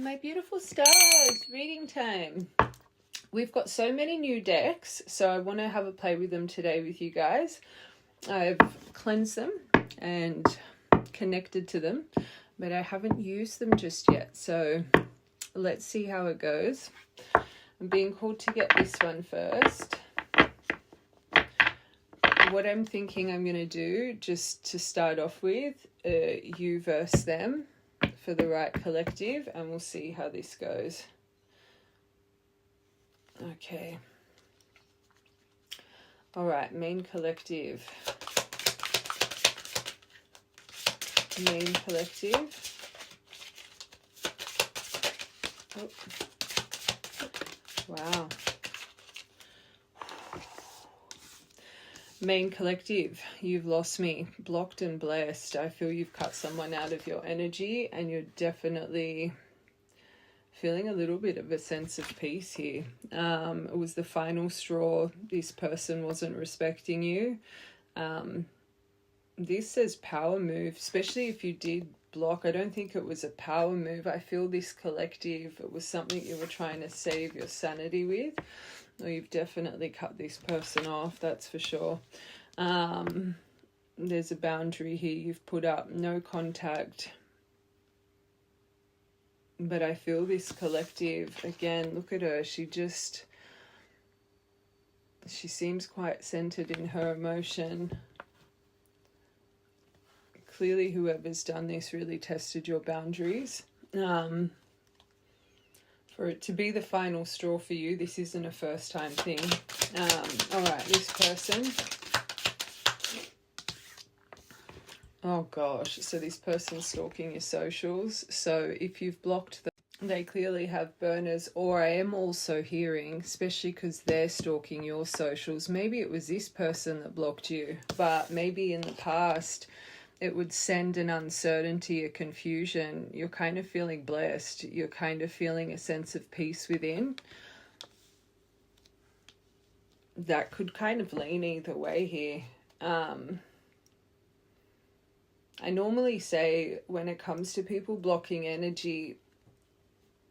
My beautiful stars, reading time. We've got so many new decks, so I want to have a play with them today with you guys. I've cleansed them and connected to them, but I haven't used them just yet, so let's see how it goes. I'm being called to get this one first. What I'm thinking I'm going to do, just to start off with, you verse them for the right collective, and we'll see how this goes. Okay. All right, main collective. Main collective. Oh. Wow. Main collective, you've lost me, blocked and blessed. I feel you've cut someone out of your energy and you're definitely feeling a little bit of a sense of peace here. It was the final straw. This person wasn't respecting you. This says power move, especially if you did block. I don't think it was a power move. I feel this collective, it was something you were trying to save your sanity with. Or you've definitely cut this person off, that's for sure. There's a boundary here you've put up, no contact. But I feel this collective, again, look at her. She seems quite centered in her emotion. Clearly whoever's done this really tested your boundaries. For it to be the final straw for you, this isn't a first time thing. All right, this person. Oh gosh, so this person's stalking your socials. So if you've blocked them, they clearly have burners, or I am also hearing, especially because they're stalking your socials, maybe it was this person that blocked you, but maybe in the past it would send an uncertainty, a confusion. You're kind of feeling blessed. You're kind of feeling a sense of peace within. That could kind of lean either way here. I normally say when it comes to people blocking energy,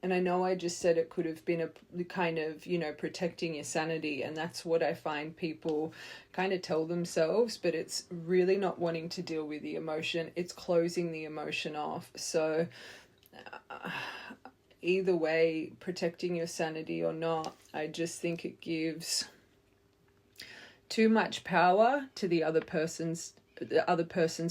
and I know I just said it could have been a kind of, protecting your sanity. And that's what I find people kind of tell themselves, but it's really not wanting to deal with the emotion. It's closing the emotion off. So either way, protecting your sanity or not, I just think it gives too much power to the other person's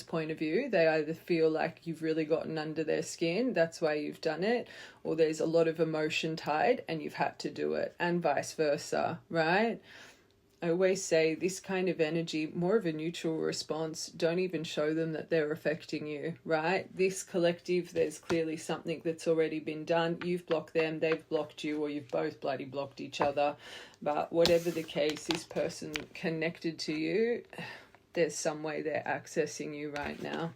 point of view. They either feel like you've really gotten under their skin, that's why you've done it, or there's a lot of emotion tied and you've had to do it, and vice versa, right? I always say this kind of energy, more of a neutral response. Don't even show them that they're affecting you, right? This collective, there's clearly something that's already been done. You've blocked them, they've blocked you, or you've both bloody blocked each other. But whatever the case, this person connected to you, there's some way they're accessing you right now.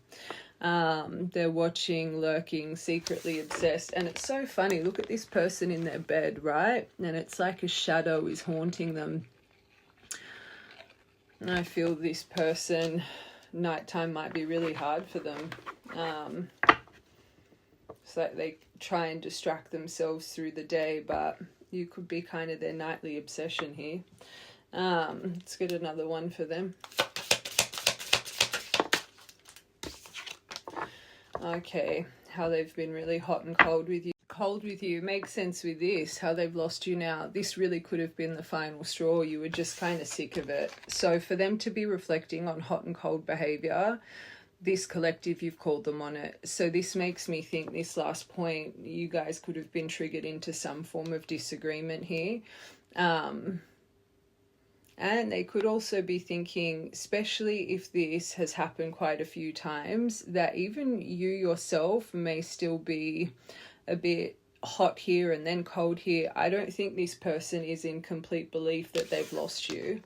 They're watching, lurking, secretly obsessed. And it's so funny. Look at this person in their bed, right? And it's like a shadow is haunting them. And I feel this person, nighttime might be really hard for them. It's like they try and distract themselves through the day, but you could be kind of their nightly obsession here. Let's get another one for them. Okay, how they've been really hot and cold with you. Cold with you makes sense with this, how they've lost you now. This really could have been the final straw. You were just kind of sick of it. So for them to be reflecting on hot and cold behavior, this collective, you've called them on it. So this makes me think this last point, you guys could have been triggered into some form of disagreement here. And they could also be thinking, especially if this has happened quite a few times, that even you yourself may still be a bit hot here and then cold here. I don't think this person is in complete belief that they've lost you.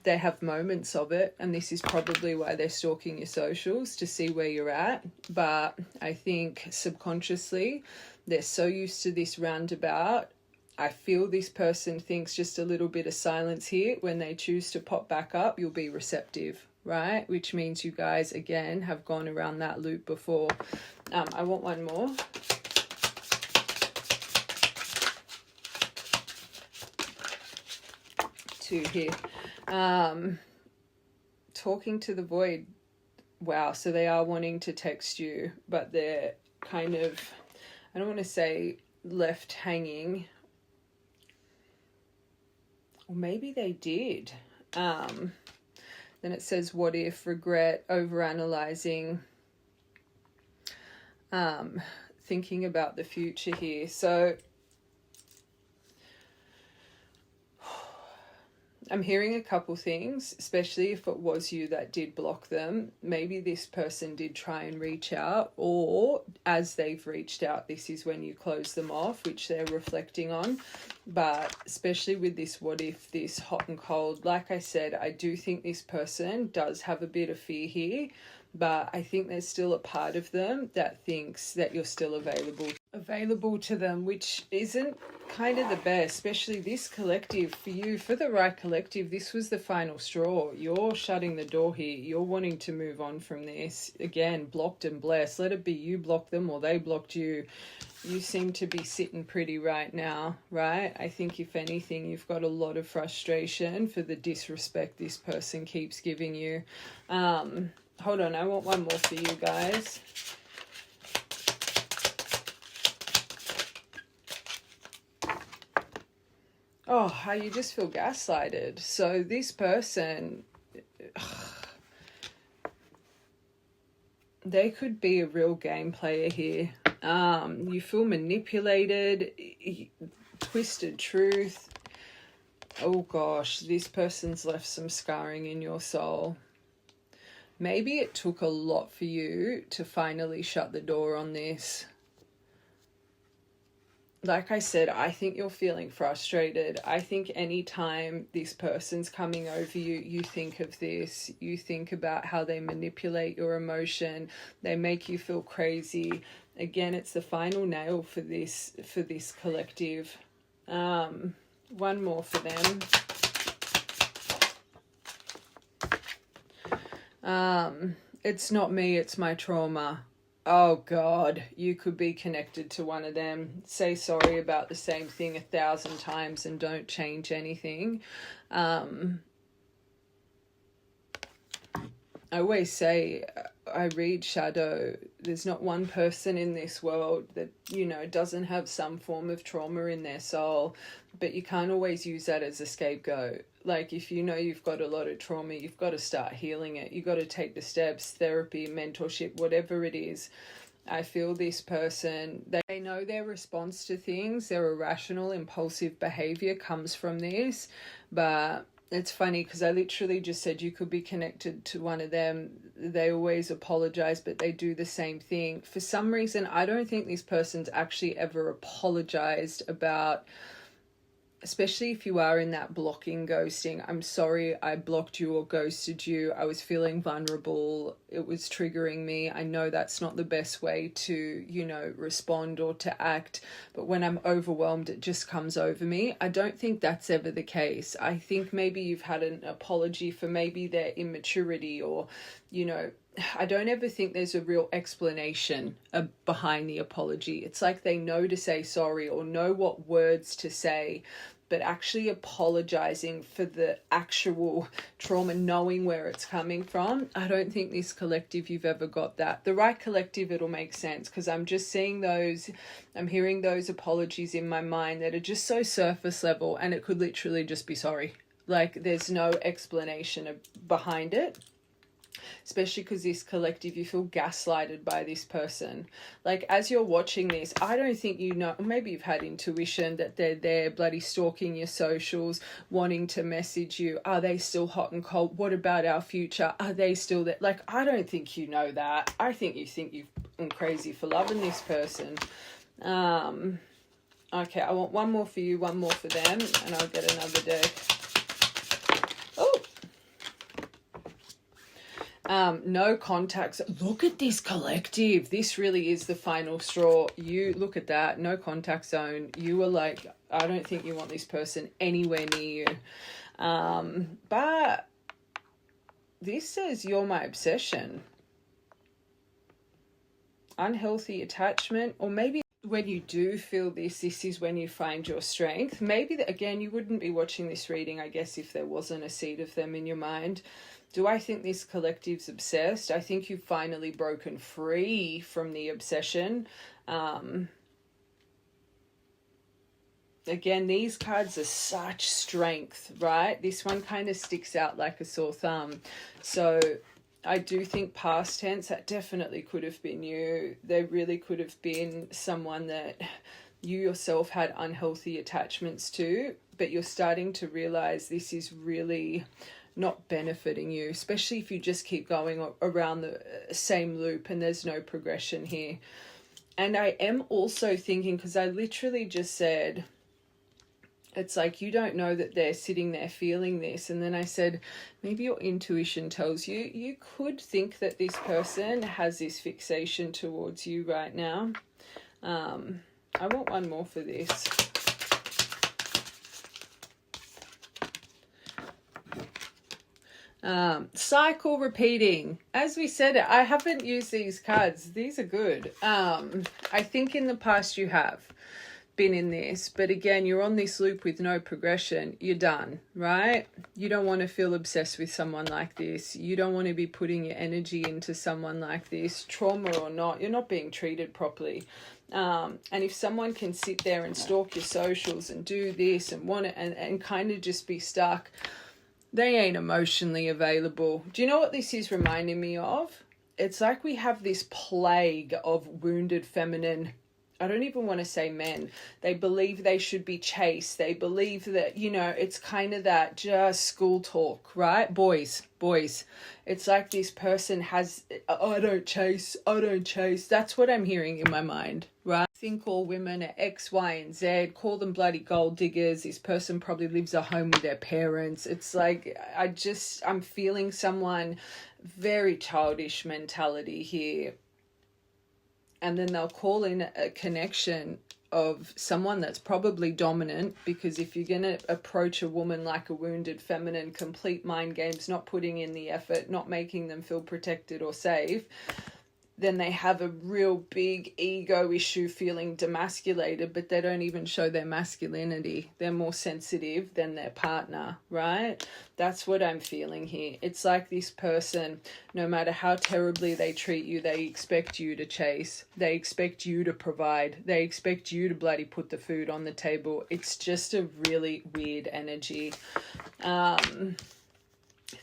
They have moments of it, and this is probably why they're stalking your socials, to see where you're at. But I think subconsciously, they're so used to this roundabout. I feel this person thinks just a little bit of silence here. When they choose to pop back up, you'll be receptive, right? Which means you guys, again, have gone around that loop before. I want one more. to here. Talking to the void. Wow, so they are wanting to text you, but they're kind of, I don't want to say left hanging, or maybe they did. Then it says, what if, regret, overanalyzing, thinking about the future here. So I'm hearing a couple things, especially if it was you that did block them. Maybe this person did try and reach out, or as they've reached out, this is when you close them off, which they're reflecting on. But especially with this what if, this hot and cold, like I said, I do think this person does have a bit of fear here, but I think there's still a part of them that thinks that you're still available to them, which isn't kind of the best, especially this collective. For you, for the right collective, this was the final straw. You're shutting the door here. You're wanting to move on from this. Again, blocked and blessed. Let it be you blocked them or they blocked you. You seem to be sitting pretty right now, right? I think if anything, you've got a lot of frustration for the disrespect this person keeps giving you. Hold on, I want one more for you guys. Oh, how you just feel gaslighted. So this person, they could be a real game player here. You feel manipulated, twisted truth. Oh gosh, this person's left some scarring in your soul. Maybe it took a lot for you to finally shut the door on this. Like I said, I think you're feeling frustrated. I think anytime this person's coming over you, you think of this. You think about how they manipulate your emotion. They make you feel crazy. Again, it's the final nail for this collective. One more for them. It's not me, it's my trauma. Oh God, you could be connected to one of them. Say sorry about the same thing 1,000 times and don't change anything. I always say, I read shadow. There's not one person in this world that, doesn't have some form of trauma in their soul, but you can't always use that as a scapegoat. Like, if you know you've got a lot of trauma, you've got to start healing it. You've got to take the steps, therapy, mentorship, whatever it is. I feel this person, they know their response to things, their irrational, impulsive behavior comes from this, but it's funny because I literally just said you could be connected to one of them. They always apologize, but they do the same thing. For some reason, I don't think this person's actually ever apologized about, especially if you are in that blocking, ghosting. I'm sorry I blocked you or ghosted you. I was feeling vulnerable. It was triggering me. I know that's not the best way to, respond or to act. But when I'm overwhelmed, it just comes over me. I don't think that's ever the case. I think maybe you've had an apology for maybe their immaturity or, I don't ever think there's a real explanation behind the apology. It's like they know to say sorry or know what words to say, but actually apologizing for the actual trauma, knowing where it's coming from. I don't think this collective, you've ever got that. The right collective, it'll make sense, because I'm just seeing those, I'm hearing those apologies in my mind that are just so surface level, and it could literally just be sorry. Like, there's no explanation behind it. Especially because this collective, you feel gaslighted by this person. Like, as you're watching this, I don't think maybe you've had intuition that they're there bloody stalking your socials, wanting to message you. Are they still hot and cold? What about our future? Are they still there? Like, I don't think you know that. I think you've been crazy for loving this person. Okay, I want one more for you, one more for them, and I'll get another deck. Oh! No contacts. Look at this collective. This really is the final straw. You look at that. No contact zone. You were like, I don't think you want this person anywhere near you. But this says you're my obsession. Unhealthy attachment, or maybe when you do feel this is when you find your strength. Maybe again, you wouldn't be watching this reading, I guess, if there wasn't a seed of them in your mind. Do I think this collective's obsessed? I think you've finally broken free from the obsession. Again, these cards are such strength, right? This one kind of sticks out like a sore thumb. So I do think past tense, that definitely could have been you. They really could have been someone that you yourself had unhealthy attachments to, but you're starting to realize this is really not benefiting you, especially if you just keep going around the same loop and there's no progression here. And I am also thinking, because I literally just said, it's like you don't know that they're sitting there feeling this. And then I said, maybe your intuition tells you, you could think that this person has this fixation towards you right now. I want one more for this. Cycle repeating. As we said, I haven't used these cards. These are good. I think in the past you have been in this, but again, you're on this loop with no progression. You're done, right? You don't want to feel obsessed with someone like this. You don't want to be putting your energy into someone like this, trauma or not. You're not being treated properly. And if someone can sit there and stalk your socials and do this and want it and kind of just be stuck, they ain't emotionally available. Do you know what this is reminding me of? It's like we have this plague of wounded feminine, I don't even want to say men. They believe they should be chased. They believe that, you know, it's kind of that just school talk, right? Boys. It's like this person has, I don't chase. That's what I'm hearing in my mind, right? I think all women are X, Y, and Z. Call them bloody gold diggers. This person probably lives at home with their parents. It's like, I'm feeling someone very childish mentality here. And then they'll call in a connection of someone that's probably dominant, because if you're going to approach a woman like a wounded feminine, complete mind games, not putting in the effort, not making them feel protected or safe, then they have a real big ego issue, feeling demasculated, but they don't even show their masculinity. They're more sensitive than their partner, right? That's what I'm feeling here. It's like this person, no matter how terribly they treat you, they expect you to chase. They expect you to provide. They expect you to bloody put the food on the table. It's just a really weird energy.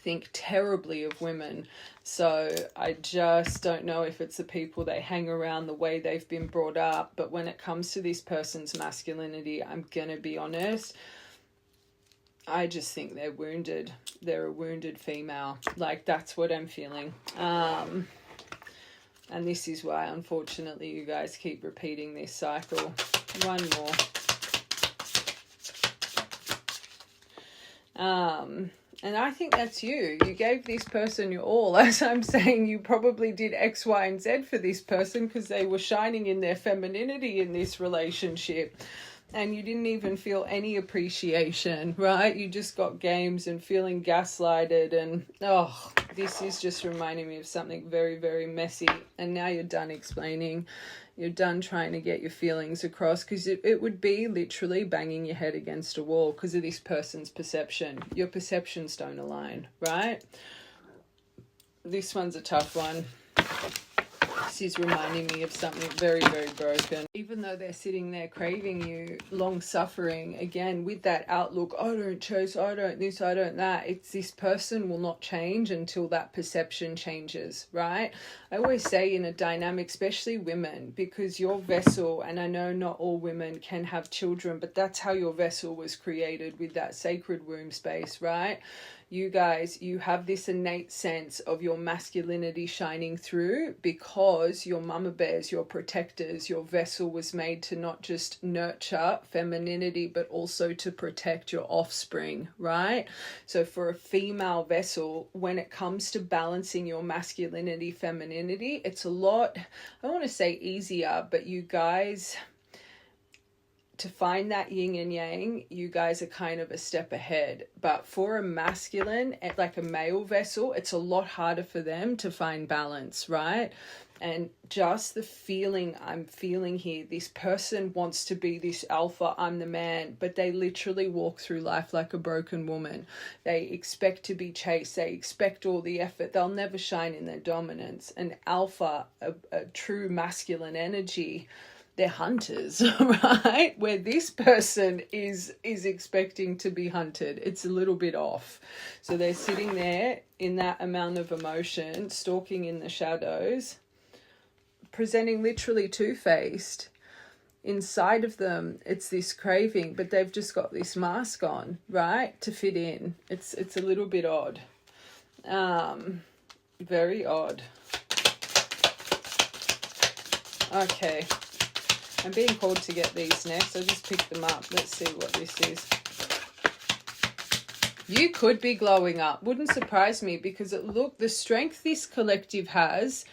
Think terribly of women. So I just don't know if it's the people they hang around, the way they've been brought up. But when it comes to this person's masculinity, I'm gonna be honest, I just think they're wounded. They're a wounded female. Like, that's what I'm feeling. And this is why, unfortunately, you guys keep repeating this cycle. One more. And I think that's you. You gave this person your all. As I'm saying, you probably did X, Y, and Z for this person because they were shining in their femininity in this relationship. And you didn't even feel any appreciation, right? You just got games and feeling gaslighted. And, this is just reminding me of something very, very messy. And now you're done explaining. You're done trying to get your feelings across, because it would be literally banging your head against a wall because of this person's perception. Your perceptions don't align, right? This one's a tough one. This is reminding me of something very, very broken. Even though they're sitting there craving you, long suffering, again, with that outlook, I don't chase, I don't this, I don't that. It's this person will not change until that perception changes, right? I always say in a dynamic, especially women, because your vessel, and I know not all women can have children, but that's how your vessel was created, with that sacred womb space, right? You guys, you have this innate sense of your masculinity shining through because your mama bears, your protectors, your vessel was made to not just nurture femininity, but also to protect your offspring, right? So for a female vessel, when it comes to balancing your masculinity, femininity, it's a lot, I don't want to say easier, but you guys, to find that yin and yang, you guys are kind of a step ahead. But for a masculine, like a male vessel, it's a lot harder for them to find balance, right? And just the feeling I'm feeling here, this person wants to be this alpha, I'm the man, but they literally walk through life like a broken woman. They expect to be chased. They expect all the effort. They'll never shine in their dominance. An alpha, a true masculine energy, they're hunters, right? Where this person is expecting to be hunted. It's a little bit off. So they're sitting there in that amount of emotion, stalking in the shadows, presenting literally two-faced. Inside of them, it's this craving, but they've just got this mask on, right, to fit in. It's a little bit odd. Very odd. Okay. I'm being called to get these next. I'll just pick them up. Let's see what this is. You could be glowing up. Wouldn't surprise me, because look, the strength this collective has,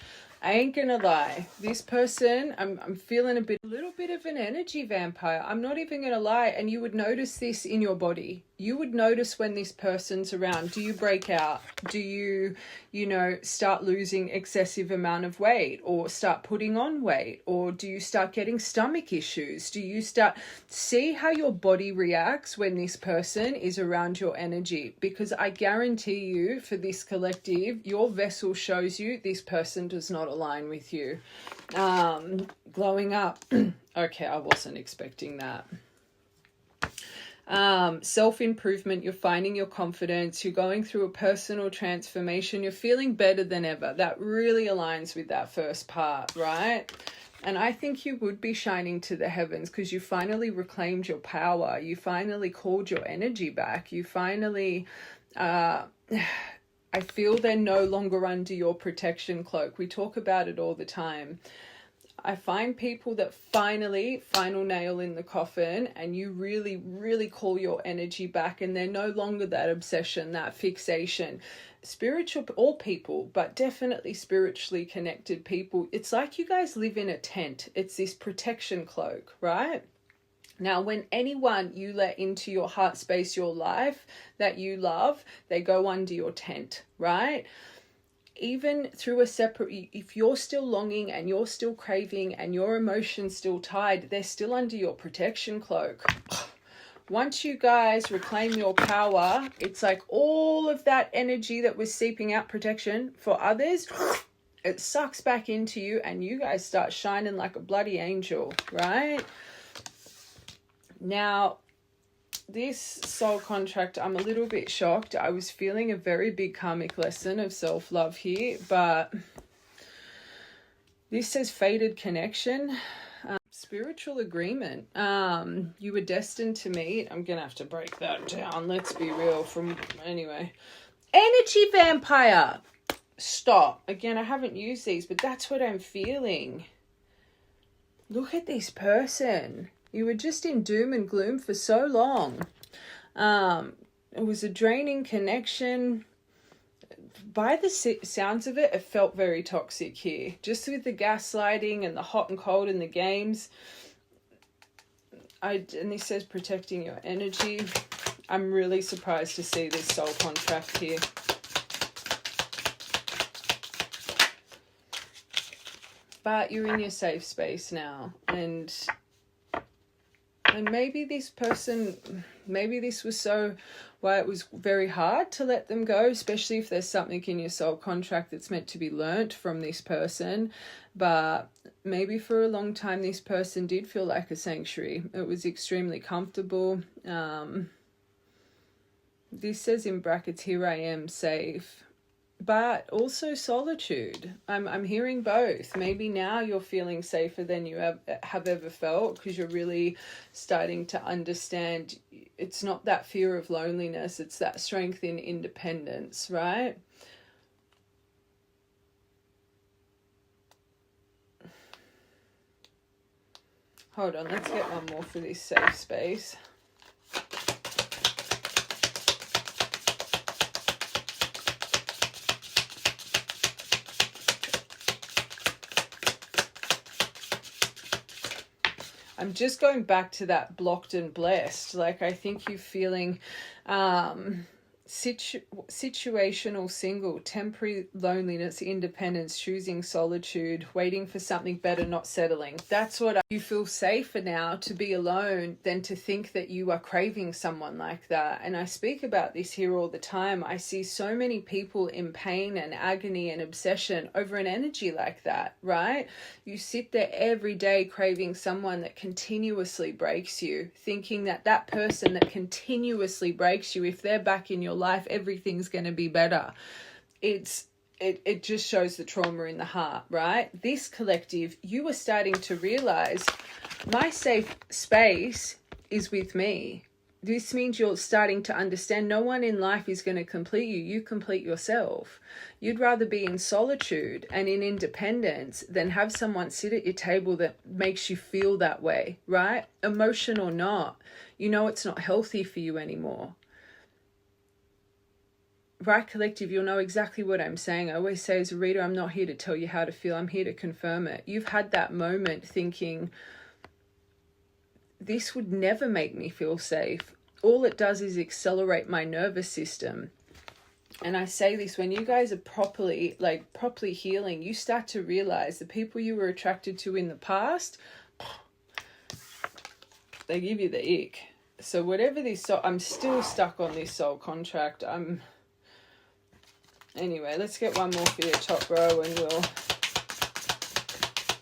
I ain't gonna lie. This person, I'm feeling a little bit of an energy vampire. I'm not even gonna lie. And you would notice this in your body. You would notice when this person's around. Do you break out? Do you start losing excessive amount of weight, or start putting on weight? Or do you start getting stomach issues? Do you see how your body reacts when this person is around your energy? Because I guarantee you, for this collective, your vessel shows you this person does not align with you. Glowing up. Okay, I wasn't expecting that. Self-improvement, you're finding your confidence, you're going through a personal transformation, you're feeling better than ever. That really aligns with that first part, right? And I think you would be shining to the heavens, because you finally reclaimed your power. You finally called your energy back. You finally, I feel they're no longer under your protection cloak. We talk about it all the time. I find people that final nail in the coffin, and you really, really call your energy back, and they're no longer that obsession, that fixation. Spiritual, all people, but definitely spiritually connected people. It's like you guys live in a tent. It's this protection cloak, right? Now, when anyone you let into your heart space, your life that you love, they go under your tent, right? Even through a separate, if you're still longing and you're still craving and your emotions still tied, they're still under your protection cloak. Once you guys reclaim your power, it's like all of that energy that was seeping out protection for others, it sucks back into you, and you guys start shining like a bloody angel, right? Now, this soul contract, I'm a little bit shocked. I was feeling a very big karmic lesson of self-love here, but this says fated connection, spiritual agreement. You were destined to meet. I'm gonna have to break that down. Let's be real. Anyway, energy vampire. Stop. Again, I haven't used these, but that's what I'm feeling. Look at this person. You were just in doom and gloom for so long. It was a draining connection. By the sounds of it, it felt very toxic here. Just with the gaslighting and the hot and cold in the games. And this says protecting your energy. I'm really surprised to see this soul contract here. But you're in your safe space now. And maybe this person, maybe this was why it was very hard to let them go, especially if there's something in your soul contract that's meant to be learnt from this person. But maybe for a long time, this person did feel like a sanctuary. It was extremely comfortable. This says in brackets, here I am safe. But also solitude. I'm hearing both. Maybe now you're feeling safer than you have ever felt, because you're really starting to understand it's not that fear of loneliness, it's that strength in independence, right? Hold on, let's get one more for this safe space. I'm just going back to that blocked and blessed. Like, I think you're feeling situational single, temporary loneliness, independence, choosing solitude, waiting for something better, not settling. That's what you feel safer now to be alone than to think that you are craving someone like that. And I speak about this here all the time. I see so many people in pain and agony and obsession over an energy like that, right? You sit there every day craving someone that continuously breaks you, thinking that that person that continuously breaks you, if they're back in your life, everything's going to be better. It just shows the trauma in the heart, right? This collective, you are starting to realize my safe space is with me. This means you're starting to understand no one in life is going to complete you. You complete yourself. You'd rather be in solitude and in independence than have someone sit at your table that makes you feel that way, right? Emotion or not, you know it's not healthy for you anymore. Right, collective, you'll know exactly what I'm saying. I always say as a reader, I'm not here to tell you how to feel. I'm here to confirm it. You've had that moment thinking, this would never make me feel safe. All it does is accelerate my nervous system. And I say this, when you guys are properly healing, you start to realize the people you were attracted to in the past, they give you the ick. So whatever this soul, I'm still stuck on this soul contract. Anyway, let's get one more for your top row and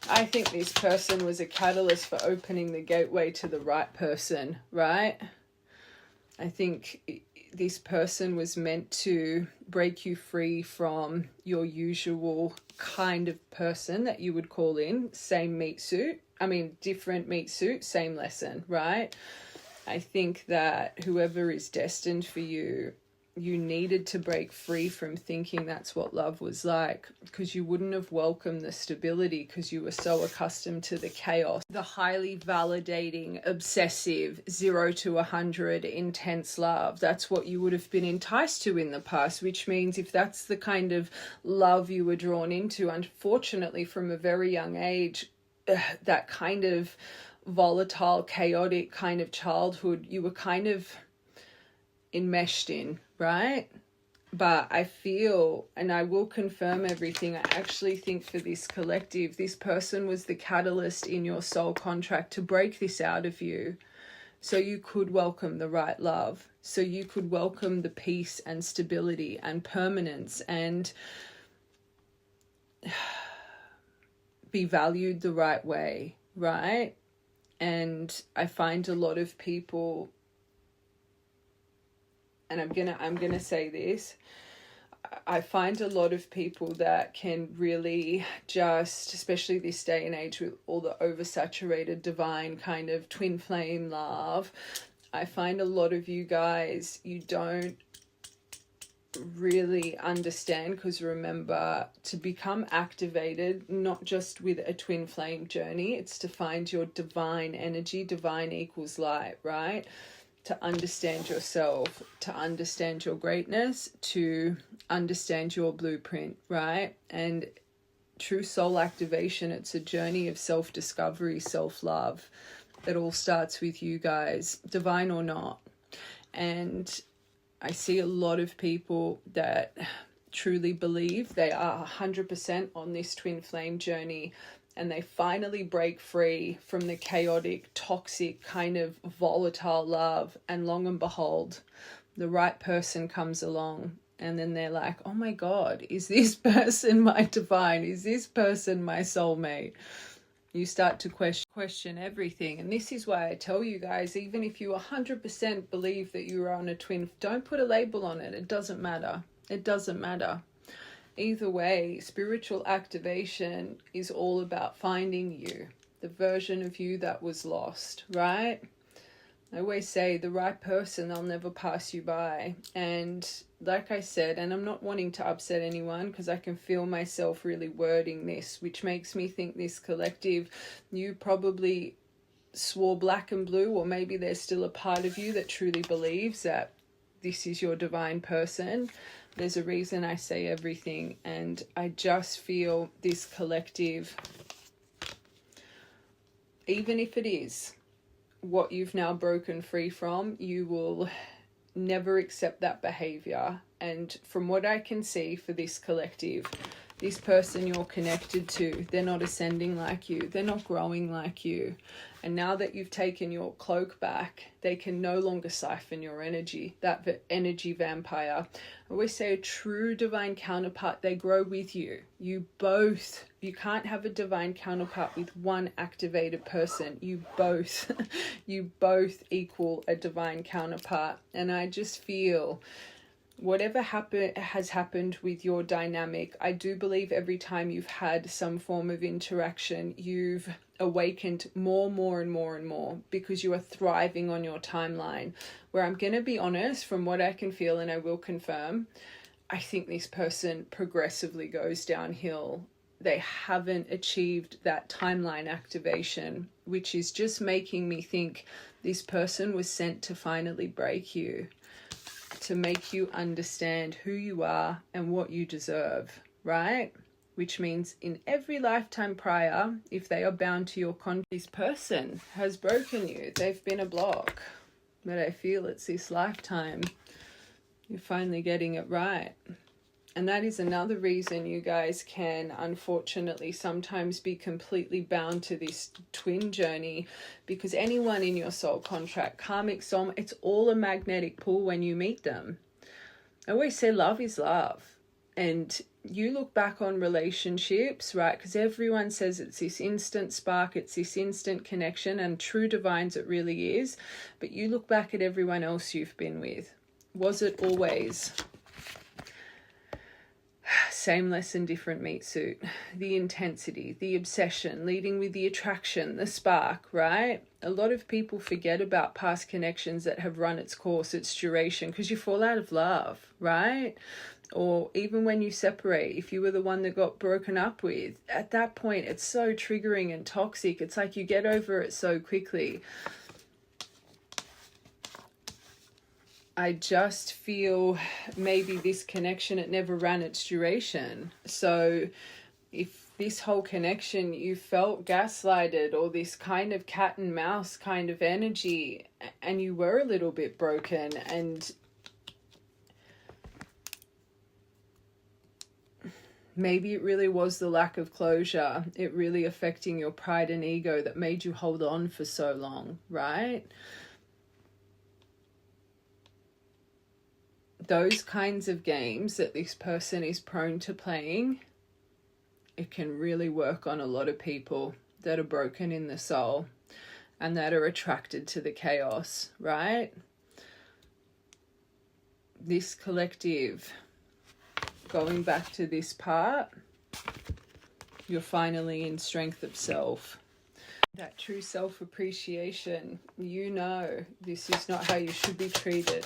I think this person was a catalyst for opening the gateway to the right person, right? I think this person was meant to break you free from your usual kind of person that you would call in. Same meat suit. Different meat suit, same lesson, right? I think that whoever is destined for you, you needed to break free from thinking that's what love was like, because you wouldn't have welcomed the stability because you were so accustomed to the chaos, the highly validating, obsessive, 0 to 100 intense love. That's what you would have been enticed to in the past, which means if that's the kind of love you were drawn into, unfortunately from a very young age, that kind of volatile, chaotic kind of childhood, you were kind of enmeshed in, right? But I feel, and I will confirm everything, I actually think for this collective, this person was the catalyst in your soul contract to break this out of you, so you could welcome the right love, so you could welcome the peace and stability and permanence and be valued the right way, right? And I find a lot of people, and I'm gonna say this, I find a lot of people that can really just, especially this day and age with all the oversaturated divine kind of twin flame love, I find a lot of you guys, you don't really understand, because remember, to become activated, not just with a twin flame journey, it's to find your divine energy. Divine equals light, right? To understand yourself, to understand your greatness, to understand your blueprint, right? And true soul activation, it's a journey of self-discovery, self-love. It all starts with you guys, divine or not. And I see a lot of people that truly believe they are 100% on this twin flame journey, and they finally break free from the chaotic, toxic, kind of volatile love, and long and behold, the right person comes along, and then they're like, oh my God, is this person my divine? Is this person my soulmate? You start to question everything. And this is why I tell you guys, even if you 100% believe that you are on a twin, don't put a label on it. It doesn't matter. It doesn't matter. Either way, spiritual activation is all about finding you, the version of you that was lost, right? I always say the right person, they'll never pass you by. And like I said, and I'm not wanting to upset anyone, because I can feel myself really wording this, which makes me think this collective, you probably swore black and blue, or maybe there's still a part of you that truly believes that this is your divine person. There's a reason I say everything, and I just feel this collective, even if it is what you've now broken free from, you will never accept that behavior. And from what I can see for this collective, this person you're connected to, they're not ascending like you. They're not growing like you. And now that you've taken your cloak back, they can no longer siphon your energy, that energy vampire. I always say a true divine counterpart, they grow with you. You can't have a divine counterpart with one activated person. You both equal a divine counterpart. And I just feel whatever has happened with your dynamic, I do believe every time you've had some form of interaction, you've awakened more and more because you are thriving on your timeline. Where I'm going to be honest, from what I can feel, and I will confirm, I think this person progressively goes downhill. They haven't achieved that timeline activation, which is just making me think this person was sent to finally break you, to make you understand who you are and what you deserve, right? Which means in every lifetime prior, if they are bound to your contract, this person has broken you. They've been a block. But I feel it's this lifetime you're finally getting it right. And that is another reason you guys can unfortunately sometimes be completely bound to this twin journey, because anyone in your soul contract, karmic soul, it's all a magnetic pull when you meet them. I always say love is love. And you look back on relationships, right? Because everyone says it's this instant spark, it's this instant connection, and true divines it really is. But you look back at everyone else you've been with. Was it always same lesson, different meat suit? The intensity, the obsession, leading with the attraction, the spark, right? A lot of people forget about past connections that have run its course, its duration, because you fall out of love, right? Or even when you separate, if you were the one that got broken up with, at that point, it's so triggering and toxic. It's like you get over it so quickly. I just feel maybe this connection, it never ran its duration. So if this whole connection, you felt gaslighted or this kind of cat and mouse kind of energy, and you were a little bit broken, and maybe it really was the lack of closure, it really affecting your pride and ego that made you hold on for so long, right? Those kinds of games that this person is prone to playing, it can really work on a lot of people that are broken in the soul and that are attracted to the chaos, right? This collective, going back to this part, you're finally in strength of self. That true self-appreciation, you know this is not how you should be treated.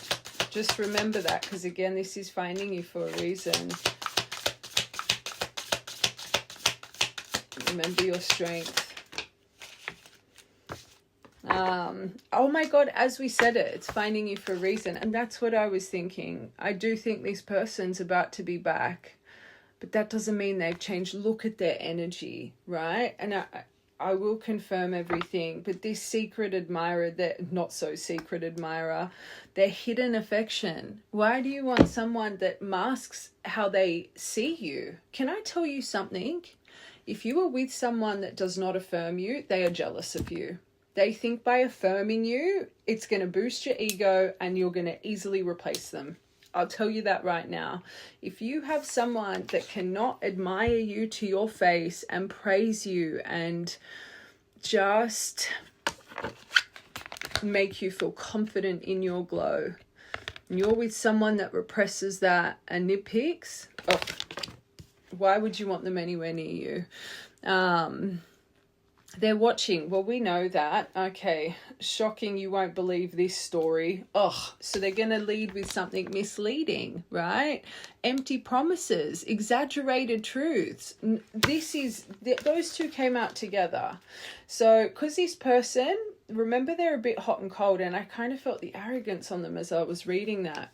Just remember that, because again, this is finding you for a reason. Remember your strength. Oh my God, as we said it, it's finding you for a reason. And that's what I was thinking. I do think this person's about to be back, but that doesn't mean they've changed. Look at their energy, right? And I will confirm everything, but this secret admirer, that not so secret admirer, their hidden affection. Why do you want someone that masks how they see you? Can I tell you something? If you are with someone that does not affirm you, they are jealous of you. They think by affirming you, it's going to boost your ego and you're going to easily replace them. I'll tell you that right now. If you have someone that cannot admire you to your face and praise you and just make you feel confident in your glow, and you're with someone that represses that and nitpicks, oh, why would you want them anywhere near you? They're watching. Well, we know that. Okay, shocking, you won't believe this story. Oh, so they're going to lead with something misleading, right? Empty promises, exaggerated truths. Those two came out together. So, because this person, remember, they're a bit hot and cold, and I kind of felt the arrogance on them as I was reading that.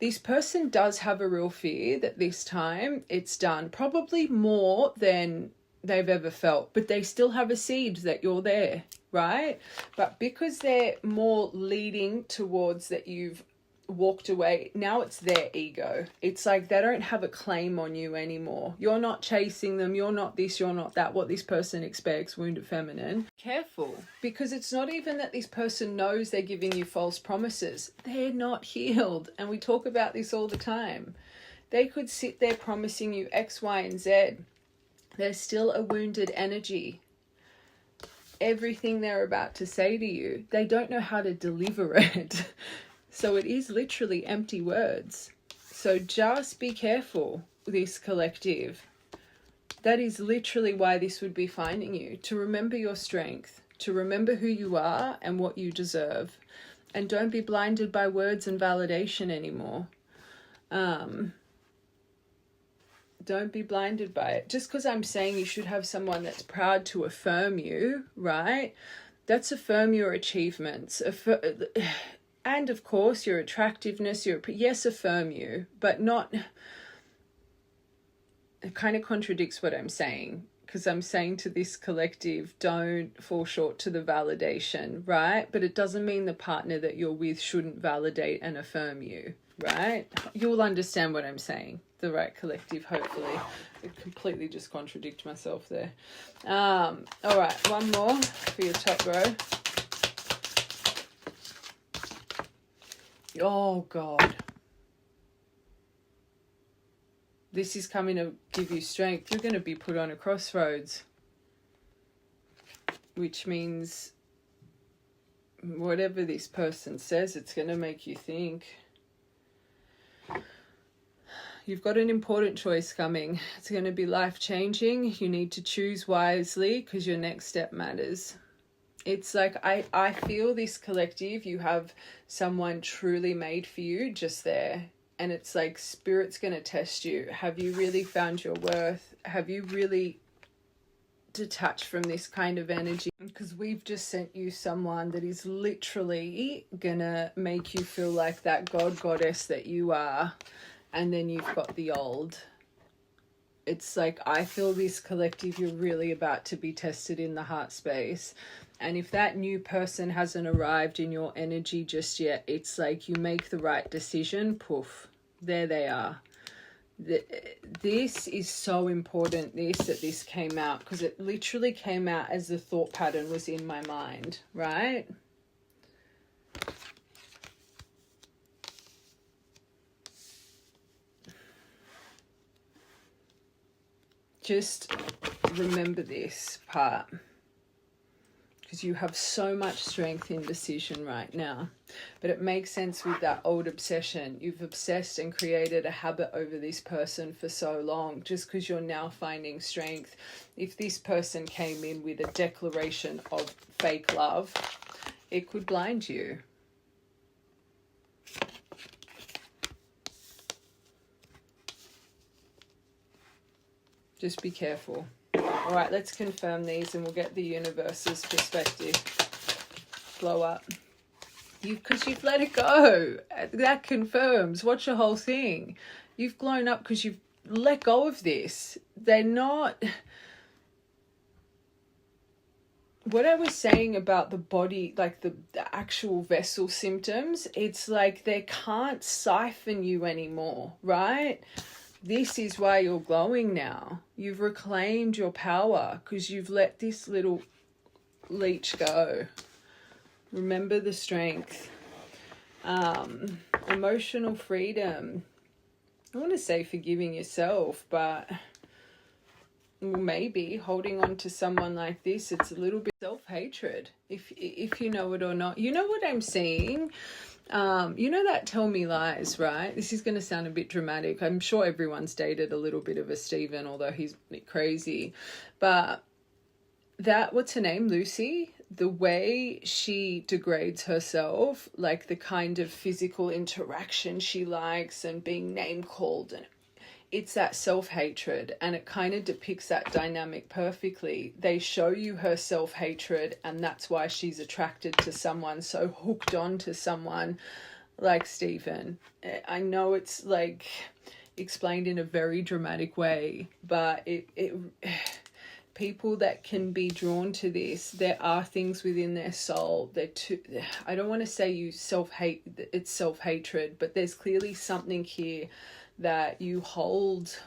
This person does have a real fear that this time it's done, probably more than they've ever felt, but they still have a seed that you're there, right? But because they're more leading towards that you've walked away. Now it's their ego. It's like they don't have a claim on you anymore. You're not chasing them. You're not this, you're not that. What this person expects, wounded feminine. Careful, because it's not even that this person knows they're giving you false promises. They're not healed. And we talk about this all the time. They could sit there promising you X, Y, and Z. They're still a wounded energy. Everything they're about to say to you, they don't know how to deliver it. So it is literally empty words. So just be careful, this collective. That is literally why this would be finding you. To remember your strength. To remember who you are and what you deserve. And don't be blinded by words and validation anymore. Don't be blinded by it. Just because I'm saying you should have someone that's proud to affirm you, right? That's affirm your achievements. And of course, your attractiveness, yes, affirm you, but not... It kind of contradicts what I'm saying, because I'm saying to this collective, don't fall short to the validation, right? But it doesn't mean the partner that you're with shouldn't validate and affirm you, right? You'll understand what I'm saying. The right collective, hopefully. I completely just contradict myself there. All right, one more for your top row. Oh, God. This is coming to give you strength. You're going to be put on a crossroads. Which means whatever this person says, it's going to make you think. You've got an important choice coming. It's going to be life-changing. You need to choose wisely because your next step matters. It's like I feel this collective, you have someone truly made for you just there. And it's like Spirit's going to test you. Have you really found your worth? Have you really detached from this kind of energy? Because we've just sent you someone that is literally going to make you feel like that God, goddess that you are. And then you've got the old. It's like, I feel this collective, you're really about to be tested in the heart space. And if that new person hasn't arrived in your energy just yet, it's like you make the right decision, poof, there they are. This is so important, that this came out, because it literally came out as the thought pattern was in my mind, right? Just remember this part, because you have so much strength in decision right now. But it makes sense with that old obsession. You've obsessed and created a habit over this person for so long, just because you're now finding strength. If this person came in with a declaration of fake love, it could blind you. Just be careful. All right, let's confirm these and we'll get the universe's perspective. Blow up. Because you've let it go. That confirms. Watch the whole thing. You've blown up because you've let go of this. They're not... What I was saying about the body, like the actual vessel symptoms, it's like they can't siphon you anymore, right? This is why you're glowing now. You've reclaimed your power because you've let this little leech go. Remember the strength. Emotional freedom. I want to say forgiving yourself, but maybe holding on to someone like this, it's a little bit self-hatred, if you know it or not. You know what I'm seeing? You know that tell me lies, right? This is going to sound a bit dramatic. I'm sure everyone's dated a little bit of a Stephen, although he's crazy. But that, what's her name? Lucy? The way she degrades herself, like the kind of physical interaction she likes and being name called, and it's that self-hatred, and it kind of depicts that dynamic perfectly. They show you her self-hatred, and that's why she's attracted to someone, so hooked on to someone like Stephen. I know it's like explained in a very dramatic way, but people that can be drawn to this, there are things within their soul. I don't want to say it's self-hatred, but there's clearly something here that you hold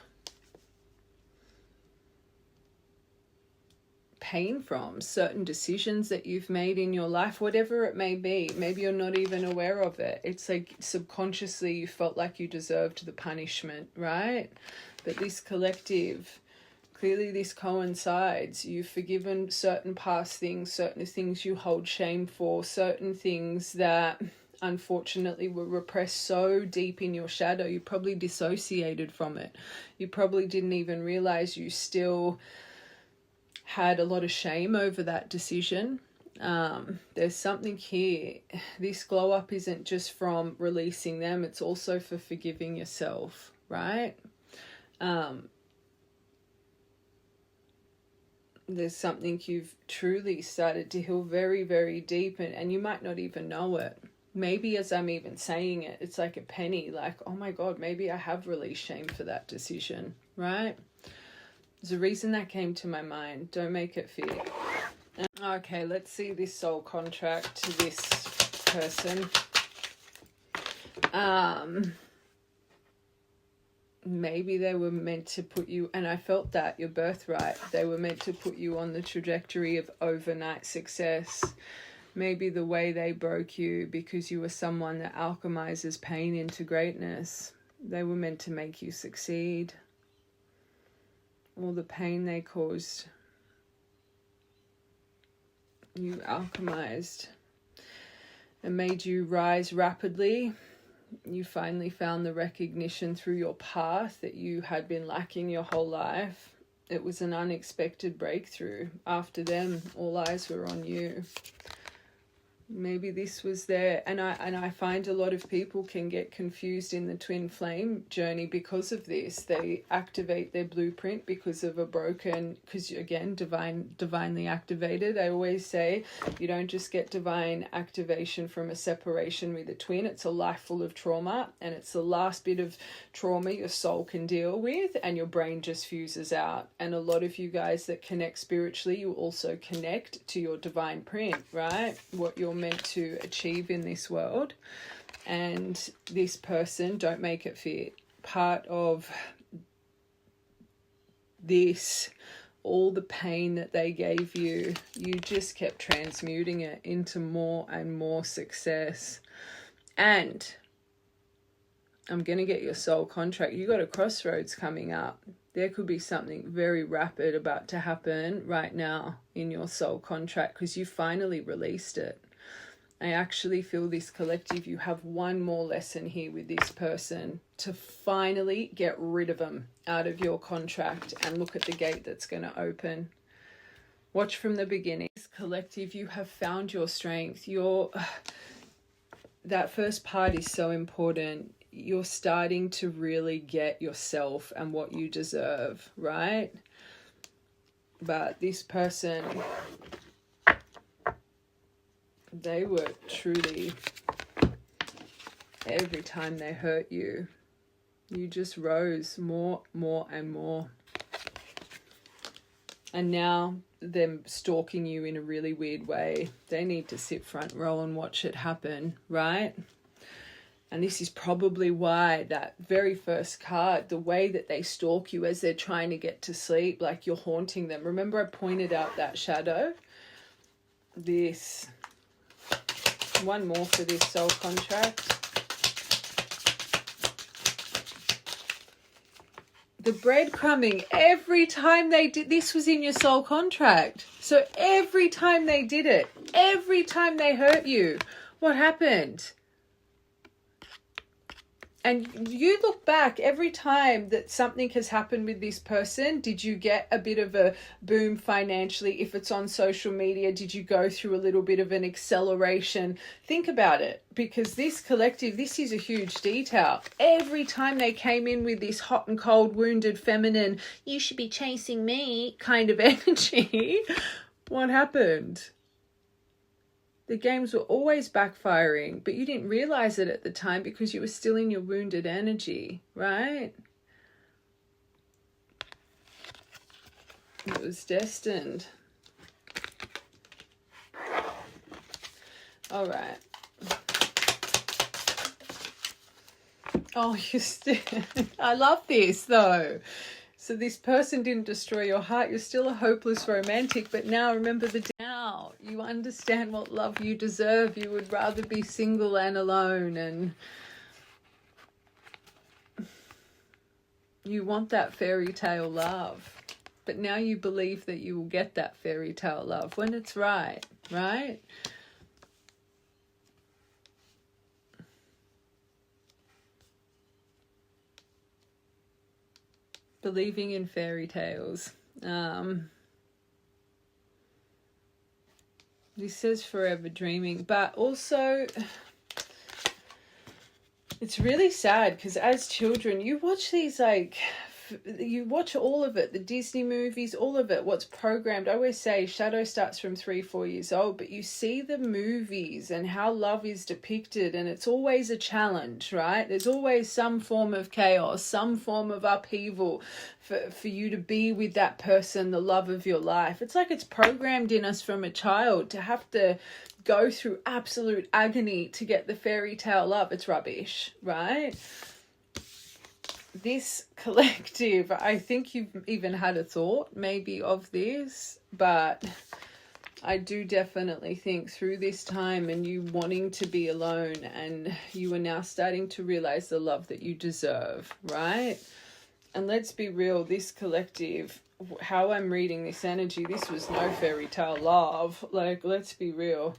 pain from, certain decisions that you've made in your life, whatever it may be. Maybe you're not even aware of it. It's like subconsciously you felt like you deserved the punishment, right? But this collective, clearly this coincides. You've forgiven certain past things, certain things you hold shame for, certain things that unfortunately were repressed so deep in your shadow, you probably dissociated from it. You probably didn't even realize you still had a lot of shame over that decision. There's something here. This glow up isn't just from releasing them, it's also for forgiving yourself, right? There's something you've truly started to heal very, very deep, and you might not even know it. Maybe as I'm even saying it, it's like a penny, like, oh my God, maybe I have released shame for that decision, right? There's a reason that came to my mind. Don't make it fear. Okay, let's see this soul contract to this person. Maybe they were meant to put you, and I felt that, your birthright, they were meant to put you on the trajectory of overnight success. Maybe the way they broke you because you were someone that alchemizes pain into greatness. They were meant to make you succeed. All the pain they caused, you alchemized and made you rise rapidly. You finally found the recognition through your path that you had been lacking your whole life. It was an unexpected breakthrough. After them, all eyes were on you. Maybe this was there, and I find a lot of people can get confused in the twin flame journey because of this. They activate their blueprint because of a broken, because again, divinely activated. I always say you don't just get divine activation from a separation with a twin. It's a life full of trauma, and it's the last bit of trauma your soul can deal with, and your brain just fuses out. And a lot of you guys that connect spiritually, you also connect to your divine print, right? What you're meant to achieve in this world. And this person, don't make it fit. Part of this, all the pain that they gave you, you just kept transmuting it into more and more success. And I'm going to get your soul contract. You got a crossroads coming up. There could be something very rapid about to happen right now in your soul contract because you finally released it. I actually feel this collective, you have one more lesson here with this person to finally get rid of them out of your contract and look at the gate that's going to open. Watch from the beginning. This collective, you have found your strength. That first part is so important. You're starting to really get yourself and what you deserve, right? But this person, they were truly, every time they hurt you, you just rose more and more. And now them stalking you in a really weird way. They need to sit front row and watch it happen, right? And this is probably why that very first card, the way that they stalk you as they're trying to get to sleep, like you're haunting them. Remember I pointed out that shadow? This. One more for this soul contract. The breadcrumbing, every time they did, this was in your soul contract. So every time they did it, every time they hurt you, what happened? And you look back, every time that something has happened with this person, did you get a bit of a boom financially? If it's on social media, did you go through a little bit of an acceleration? Think about it, because this collective, this is a huge detail. Every time they came in with this hot and cold, wounded, feminine, you should be chasing me kind of energy, what happened? The games were always backfiring, but you didn't realize it at the time because you were still in your wounded energy, right? It was destined. All right. Oh, you still... I love this, though. So this person didn't destroy your heart. You're still a hopeless romantic, but now remember now you understand what love you deserve. You would rather be single and alone, and you want that fairy tale love. But now you believe that you will get that fairy tale love when it's right, right? Believing in fairy tales. This says forever dreaming, but also it's really sad because as children you watch these, like, you watch all of it, the Disney movies, all of it, what's programmed. I always say shadow starts from 3-4 years old, but you see the movies and how love is depicted, and it's always a challenge, right? There's always some form of chaos, some form of upheaval for you to be with that person, the love of your life. It's like it's programmed in us from a child to have to go through absolute agony to get the fairy tale love. It's rubbish, right? This collective, I think you've even had a thought maybe of this, but I do definitely think through this time and you wanting to be alone, and you are now starting to realize the love that you deserve, right? And let's be real, this collective, how I'm reading this energy, this was no fairy tale love. Like, let's be real.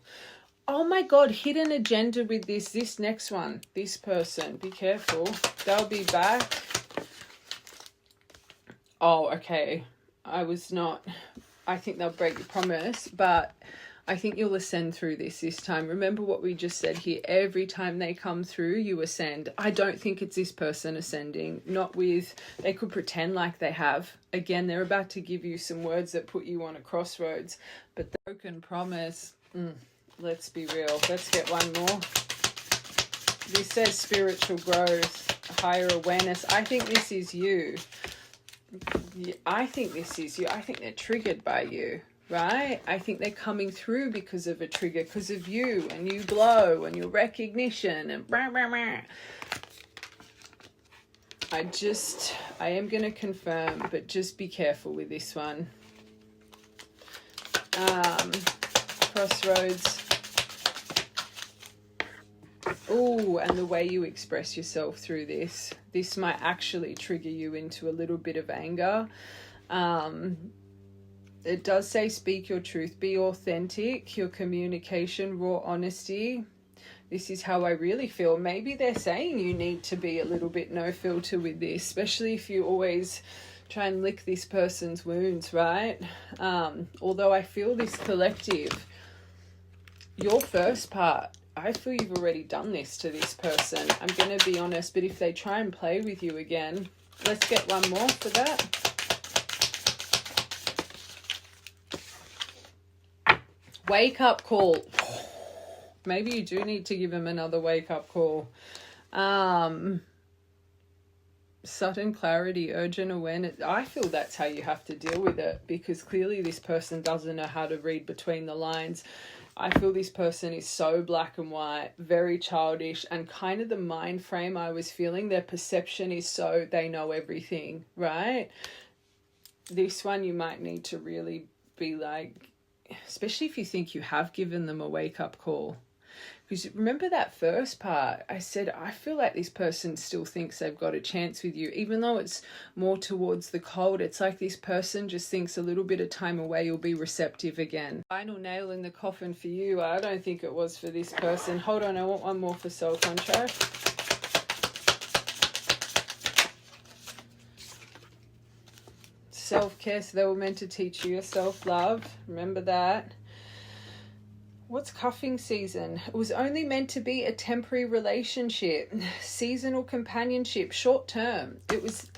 Oh my God, hidden agenda with this next one. This person, be careful. They'll be back. Oh, okay. I think they'll break your promise, but I think you'll ascend through this time. Remember what we just said here. Every time they come through, you ascend. I don't think it's this person ascending. Not with, they could pretend like they have. Again, they're about to give you some words that put you on a crossroads, but the broken promise, let's be real. Let's get one more. This says spiritual growth, higher awareness. I think this is you. I think this is you. I think they're triggered by you, right? I think they're coming through because of a trigger, because of you and you glow and your recognition and rah, rah, rah. I am going to confirm, but just be careful with this one. Crossroads. Oh, and the way you express yourself through this might actually trigger you into a little bit of anger. It does say speak your truth, be authentic, your communication, raw honesty. This is how I really feel. Maybe they're saying you need to be a little bit no filter with this, especially if you always try and lick this person's wounds, right? Although I feel this collective, your first part, I feel you've already done this to this person. I'm going to be honest, but if they try and play with you again, let's get one more for that. Wake up call. Maybe you do need to give him another wake up call. Sudden clarity, urgent awareness. I feel that's how you have to deal with it, because clearly this person doesn't know how to read between the lines. I feel this person is so black and white, very childish, and kind of the mind frame I was feeling, their perception is so they know everything, right? This one you might need to really be like, especially if you think you have given them a wake-up call. Because remember that first part, I said, I feel like this person still thinks they've got a chance with you, even though it's more towards the cold. It's like this person just thinks a little bit of time away, you'll be receptive again. Final nail in the coffin for you. I don't think it was for this person. Hold on, I want one more for soul contract. Self-care, so they were meant to teach you your self-love. Remember that. What's cuffing season? It was only meant to be a temporary relationship, seasonal companionship, short term. It was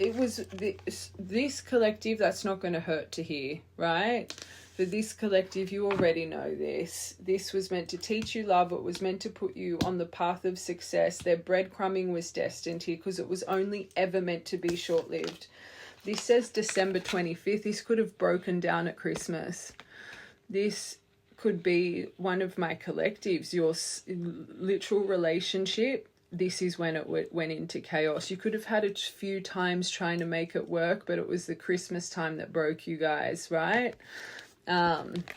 this collective, that's not going to hurt to hear, right? For this collective, you already know this. This was meant to teach you love. It was meant to put you on the path of success. Their breadcrumbing was destined here because it was only ever meant to be short-lived. This says December 25th. This could have broken down at Christmas. This could be one of my collectives, your literal relationship. This is when it went into chaos. You could have had a few times trying to make it work, but it was the Christmas time that broke you guys, right?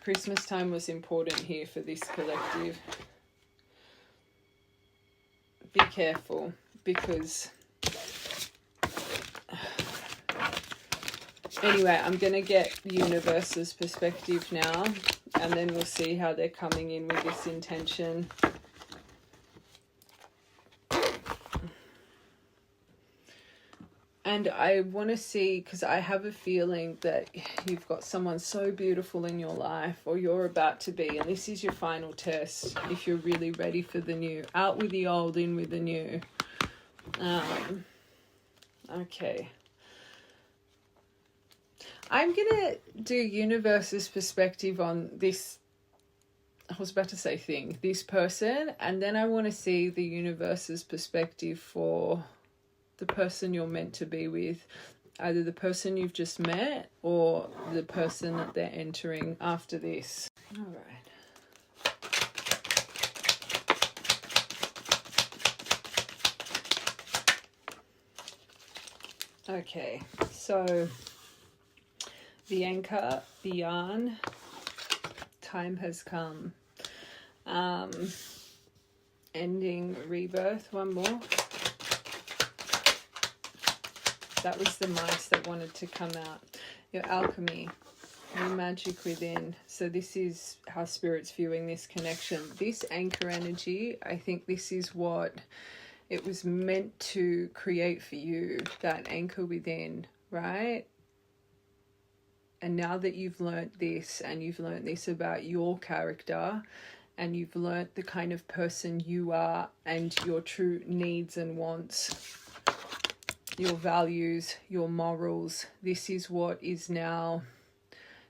Christmas time was important here for this collective. Be careful, because anyway, I'm going to get the universe's perspective now, and then we'll see how they're coming in with this intention. And I want to see, because I have a feeling that you've got someone so beautiful in your life, or you're about to be, and this is your final test if you're really ready for the new. Out with the old, in with the new. Okay. I'm going to do universe's perspective on this, I was about to say thing, this person, and then I want to see the universe's perspective for the person you're meant to be with, either the person you've just met or the person that they're entering after this. All right. Okay, so the anchor, the yarn, time has come. Ending, rebirth, one more. That was the mice that wanted to come out. Your alchemy, new magic within. So this is how Spirit's viewing this connection. This anchor energy, I think this is what it was meant to create for you, that anchor within, right? And now that you've learnt this, and you've learnt this about your character, and you've learnt the kind of person you are and your true needs and wants, your values, your morals, this is what is now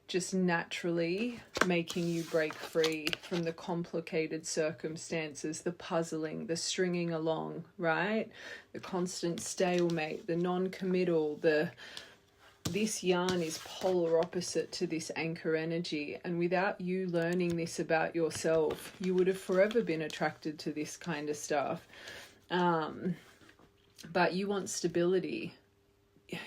just naturally making you break free from the complicated circumstances, the puzzling, the stringing along, right? The constant stalemate, the non-committal, this yarn is polar opposite to this anchor energy. And without you learning this about yourself, you would have forever been attracted to this kind of stuff. But you want stability.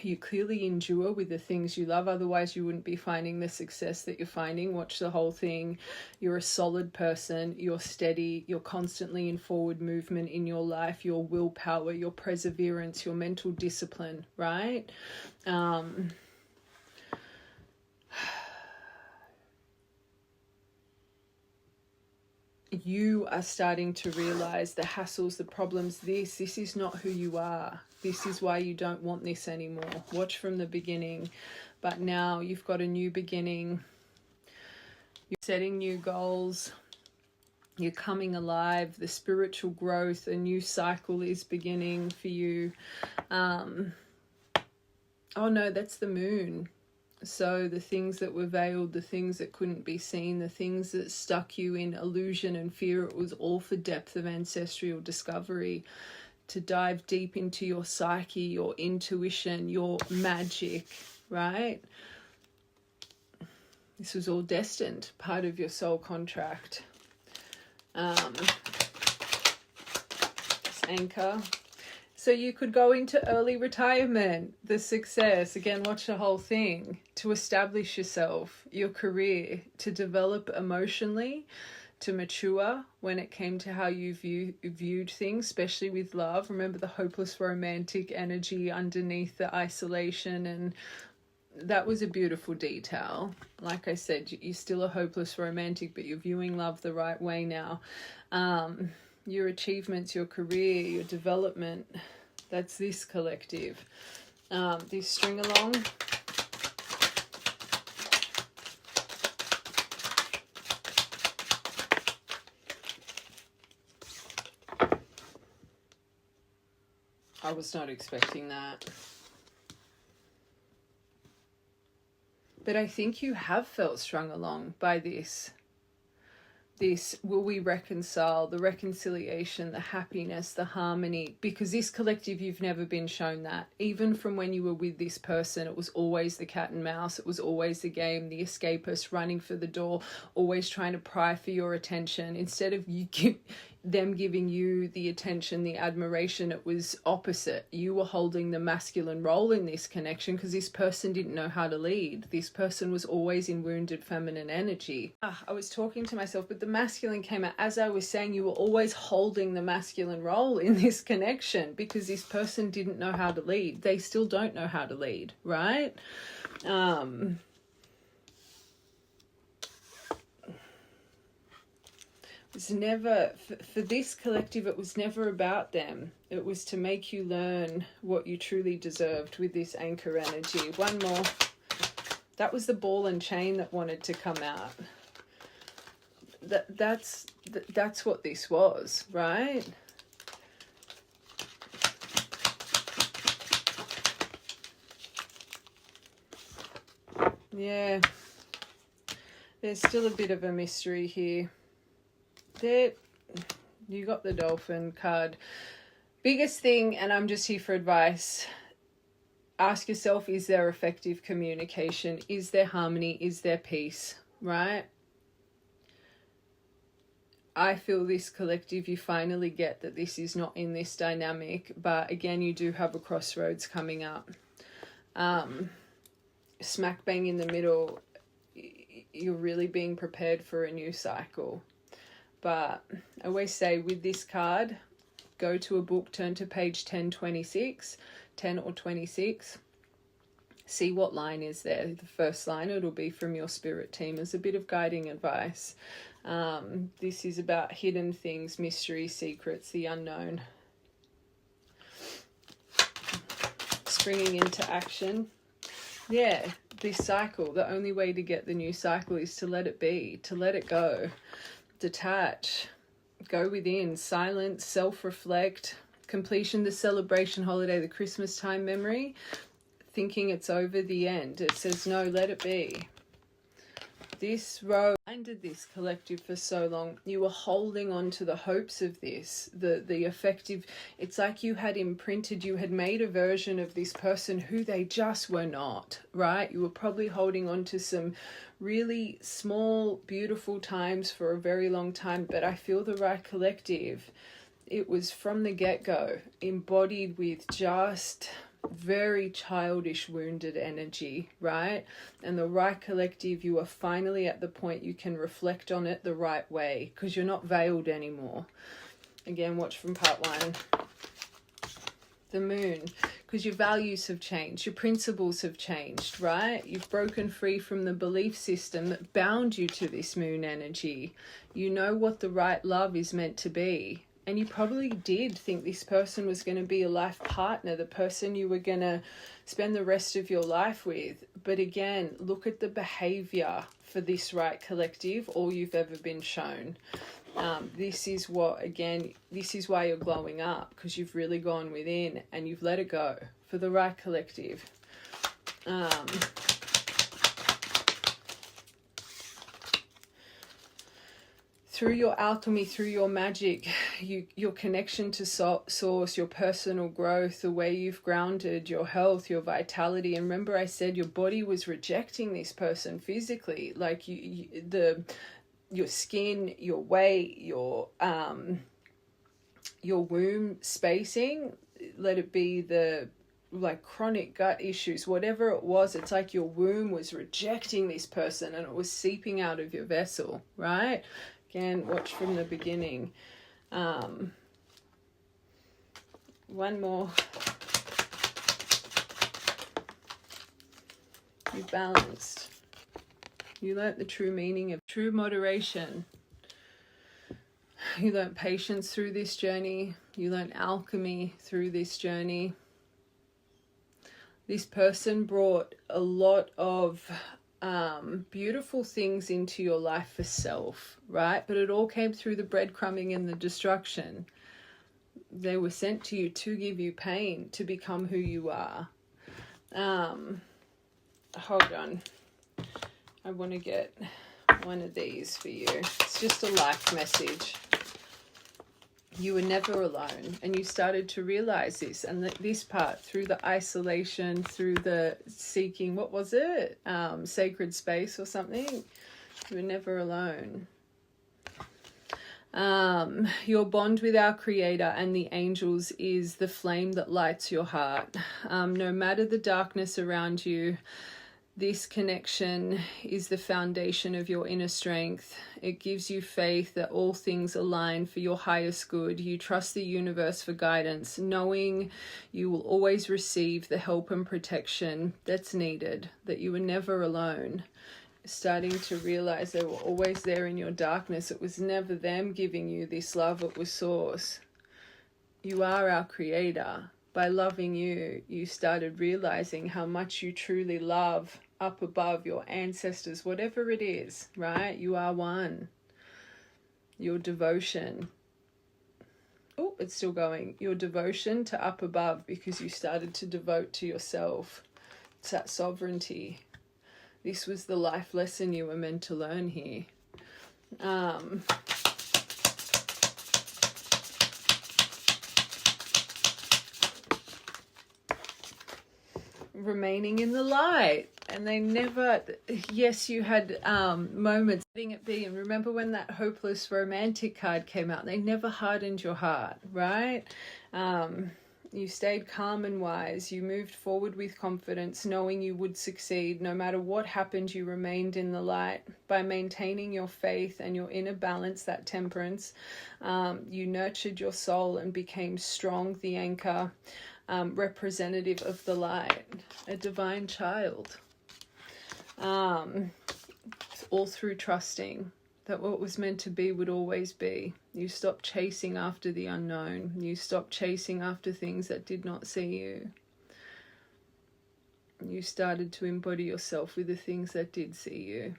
You clearly endure with the things you love, otherwise you wouldn't be finding the success that you're finding. Watch the whole thing. You're a solid person, you're steady, you're constantly in forward movement in your life, your willpower, your perseverance, your mental discipline, right? You are starting to realize the hassles, the problems, this is not who you are. This is why you don't want this anymore. Watch from the beginning. But now you've got a new beginning. You're setting new goals. You're coming alive. The spiritual growth, a new cycle is beginning for you. Oh no, that's the moon. So the things that were veiled, the things that couldn't be seen, the things that stuck you in illusion and fear, it was all for depth of ancestral discovery, to dive deep into your psyche, your intuition, your magic, right? This was all destined, part of your soul contract. This anchor. So you could go into early retirement, the success, again, watch the whole thing, to establish yourself, your career, to develop emotionally, to mature when it came to how you viewed things, especially with love. Remember the hopeless romantic energy underneath the isolation, and that was a beautiful detail. Like I said, you're still a hopeless romantic, but you're viewing love the right way now. Your achievements, your career, your development, that's this collective. This string along. I was not expecting that. But I think you have felt strung along by this. this, will we reconcile, the reconciliation, the happiness, the harmony, because this collective, you've never been shown that. Even from when you were with this person, it was always the cat and mouse, it was always the game, the escapist running for the door, always trying to pry for your attention. Instead of them giving you the attention, the admiration, it was opposite. You were holding the masculine role in this connection because this person didn't know how to lead. This person was always in wounded feminine energy. I was talking to myself, but the masculine came out. As I was saying, you were always holding the masculine role in this connection because this person didn't know how to lead. They still don't know how to lead, right? It's never, for this collective, it was never about them. It was to make you learn what you truly deserved with this anchor energy. One more. That was the ball and chain that wanted to come out. That's what this was, right? Yeah. There's still a bit of a mystery here. There, you got the dolphin card. Biggest thing, and I'm just here for advice, ask yourself, is there effective communication? Is there harmony? Is there peace? Right? I feel this collective, you finally get that this is not in this dynamic, but again, you do have a crossroads coming up. Smack bang in the middle, you're really being prepared for a new cycle. But I always say with this card, go to a book, turn to page 1026, 10 or 26. See what line is there. The first line, it'll be from your spirit team as a bit of guiding advice. This is about hidden things, mystery, secrets, the unknown. Springing into action. Yeah, this cycle, the only way to get the new cycle is to let it be, to let it go. Detach, go within, silence, self-reflect, completion, the celebration holiday, the Christmas time memory, thinking it's over, the end. It says, no, let it be. This row ended this collective for so long. You were holding on to the hopes of this, the effective, it's like you had imprinted, you had made a version of this person who they just were not, right? You were probably holding on to some really small, beautiful times for a very long time, but I feel the right collective, it was from the get-go embodied with just very childish, wounded energy, right? And the right collective, you are finally at the point you can reflect on it the right way because you're not veiled anymore. Again, watch from part 1. The moon, because your values have changed, your principles have changed, right? You've broken free from the belief system that bound you to this moon energy. You know what the right love is meant to be. And you probably did think this person was going to be a life partner, the person you were going to spend the rest of your life with. But again, look at the behavior for this right collective, all you've ever been shown. This is what, again, this is why you're glowing up, because you've really gone within and you've let it go for the right collective. Through your alchemy, through your magic, your connection to source, your personal growth, the way you've grounded your health, your vitality. And remember I said your body was rejecting this person physically, like your skin, your weight, your womb spacing, let it be the like chronic gut issues, whatever it was, it's like your womb was rejecting this person and it was seeping out of your vessel, right? Again, watch from the beginning. One more. You balanced. You learnt the true meaning of true moderation. You learnt patience through this journey. You learnt alchemy through this journey. This person brought a lot of beautiful things into your life for self, right? But it all came through the breadcrumbing and the destruction. They were sent to you to give you pain, to become who you are. Hold on. I want to get one of these for you. It's just a life message. You were never alone, and you started to realize this, and this part through the isolation, through the seeking, what was it? Sacred space or something. You were never alone. Your bond with our Creator and the angels is the flame that lights your heart. No matter the darkness around you, this connection is the foundation of your inner strength. It gives you faith that all things align for your highest good. You trust the universe for guidance, knowing you will always receive the help and protection that's needed, that you were never alone. Starting to realize they were always there in your darkness. It was never them giving you this love, it was Source. You are our Creator. By loving you, you started realizing how much you truly love up above your ancestors, whatever it is, right? You are one. Your devotion. Oh, it's still going. Your devotion to up above, because you started to devote to yourself. It's that sovereignty. This was the life lesson you were meant to learn here. Remaining in the light. And they never, yes, you had moments letting it be. And remember when that hopeless romantic card came out, they never hardened your heart, right? You stayed calm and wise. You moved forward with confidence, knowing you would succeed. No matter what happened, you remained in the light. By maintaining your faith and your inner balance, that temperance, you nurtured your soul and became strong, the anchor, representative of the light, a divine child. All through trusting that what was meant to be would always be. You stopped chasing after the unknown. You stopped chasing after things that did not see you. You started to embody yourself with the things that did see you,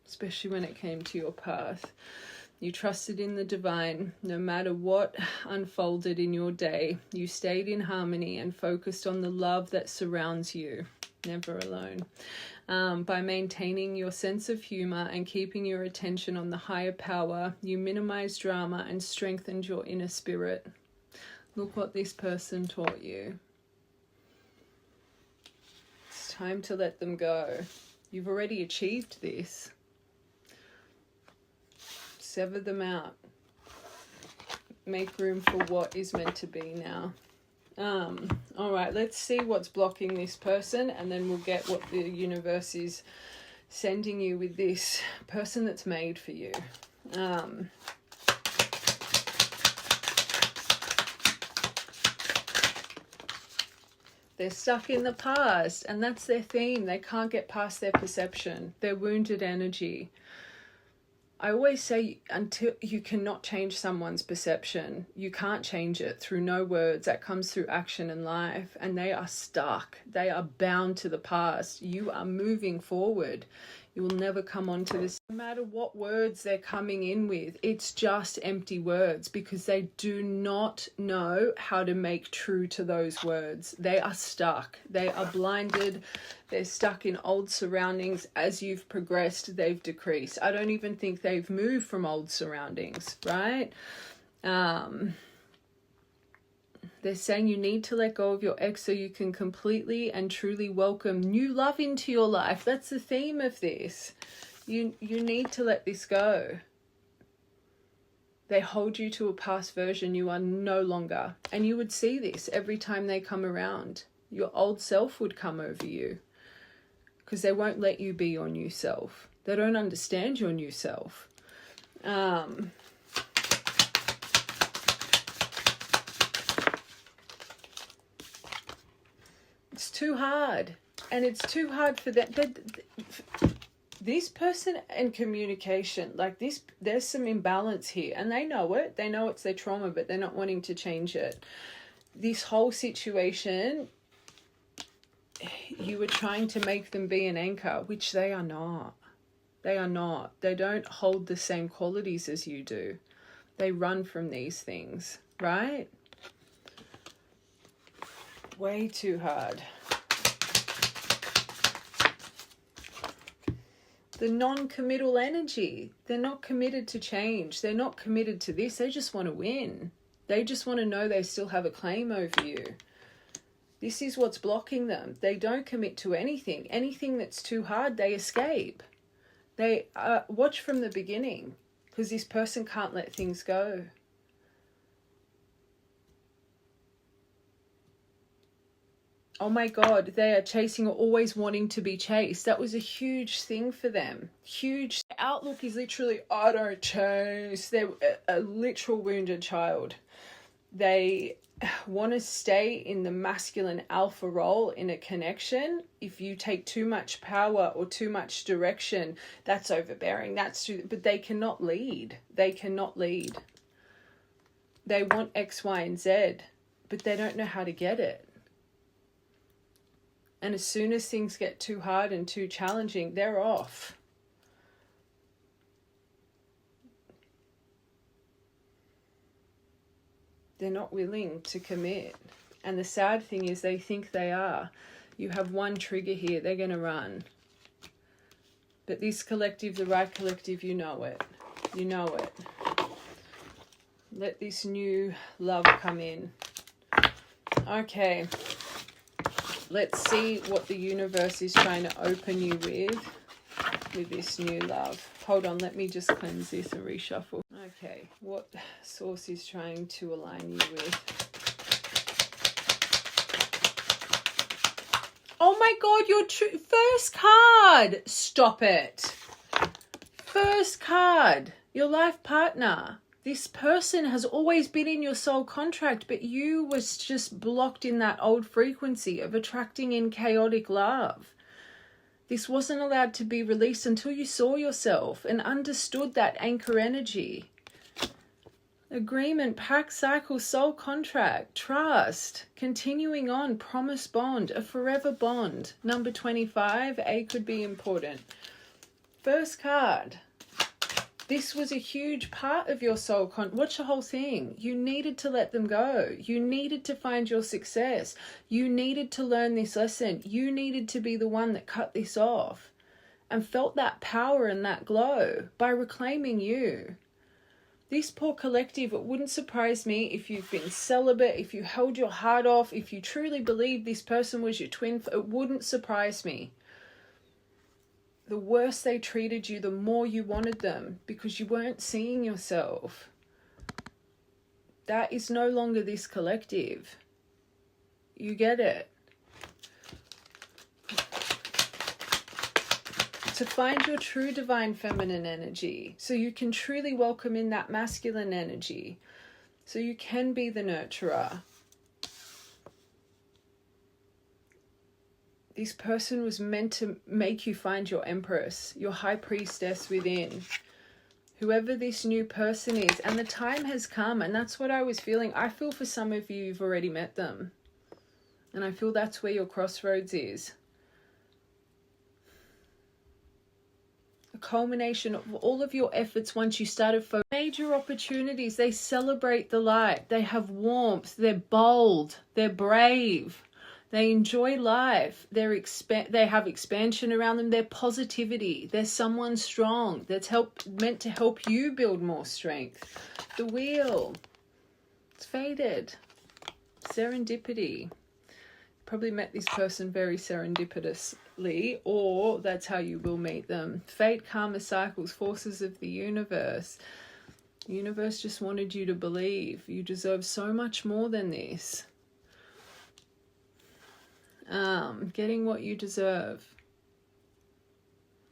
especially when it came to your path. You trusted in the divine. No matter what unfolded in your day, you stayed in harmony and focused on the love that surrounds you. Never alone. By maintaining your sense of humor and keeping your attention on the higher power, you minimized drama and strengthened your inner spirit. Look what this person taught you. It's time to let them go. You've already achieved this. Sever them out. Make room for what is meant to be now. All right, let's see what's blocking this person, and then we'll get what the universe is sending you with this person that's made for you. They're stuck in the past, and that's their theme. They can't get past their perception, their wounded energy. I always say, until you cannot change someone's perception, you can't change it through no words. That comes through action and life, and they are stuck. They are bound to the past. You are moving forward. You will never come onto this. No matter what words they're coming in with, it's just empty words, because they do not know how to make true to those words. They are stuck. They are blinded. They're stuck in old surroundings. As you've progressed, they've decreased. I don't even think they've moved from old surroundings, right? They're saying you need to let go of your ex so you can completely and truly welcome new love into your life. That's the theme of this. You need to let this go. They hold you to a past version you are no longer. And you would see this every time they come around. Your old self would come over you, because they won't let you be your new self. They don't understand your new self. It's too hard, and it's too hard for them. This person and communication, like this, there's some imbalance here, and they know it. They know it's their trauma, but they're not wanting to change it. This whole situation, you were trying to make them be an anchor, which they are not. They are not. They don't hold the same qualities as you do. They run from these things, right? Way too hard. The non-committal energy. They're not committed to change. They're not committed to this. They just want to win. They just want to know they still have a claim over you. This is what's blocking them. They don't commit to anything. Anything that's too hard, they escape. They watch from the beginning, because this person can't let things go. Oh my God, they are chasing or always wanting to be chased. That was a huge thing for them. Huge. Outlook is literally, I don't chase. They're a literal wounded child. They want to stay in the masculine alpha role in a connection. If you take too much power or too much direction, that's overbearing. But they cannot lead. They cannot lead. They want X, Y, and Z, but they don't know how to get it. And as soon as things get too hard and too challenging, they're off. They're not willing to commit. And the sad thing is they think they are. You have one trigger here, they're going to run. But this collective, the right collective, you know it. You know it. Let this new love come in. Okay. Let's see what the universe is trying to open you with this new love. Hold on, let me just cleanse this and reshuffle. Okay, what source is trying to align you with? Oh my God, your first card. Stop it. First card, your life partner. This person has always been in your soul contract, but you was just blocked in that old frequency of attracting in chaotic love. This wasn't allowed to be released until you saw yourself and understood that anchor energy. Agreement, pact, cycle, soul contract, trust, continuing on, promise, bond, a forever bond. Number 25, A could be important. First card. This was a huge part of your soul watch the whole thing. You needed to let them go. You needed to find your success. You needed to learn this lesson. You needed to be the one that cut this off and felt that power and that glow by reclaiming you. This poor collective, it wouldn't surprise me if you've been celibate, if you held your heart off, if you truly believed this person was your twin, it wouldn't surprise me. The worse they treated you, the more you wanted them because you weren't seeing yourself. That is no longer this collective. You get it? To find your true divine feminine energy so you can truly welcome in that masculine energy so you can be the nurturer. This person was meant to make you find your empress, your high priestess within. Whoever this new person is. And the time has come. And that's what I was feeling. I feel for some of you, you've already met them. And I feel that's where your crossroads is. A culmination of all of your efforts once you started focusing. Major opportunities. They celebrate the light. They have warmth. They're bold. They're brave. They enjoy life. They have expansion around them. They're positivity. They're someone strong that's meant to help you build more strength. The wheel. It's faded. Serendipity. Probably met this person very serendipitously, or that's how you will meet them. Fate, karma, cycles, forces of the universe. The universe just wanted you to believe. You deserve so much more than this. Getting what you deserve.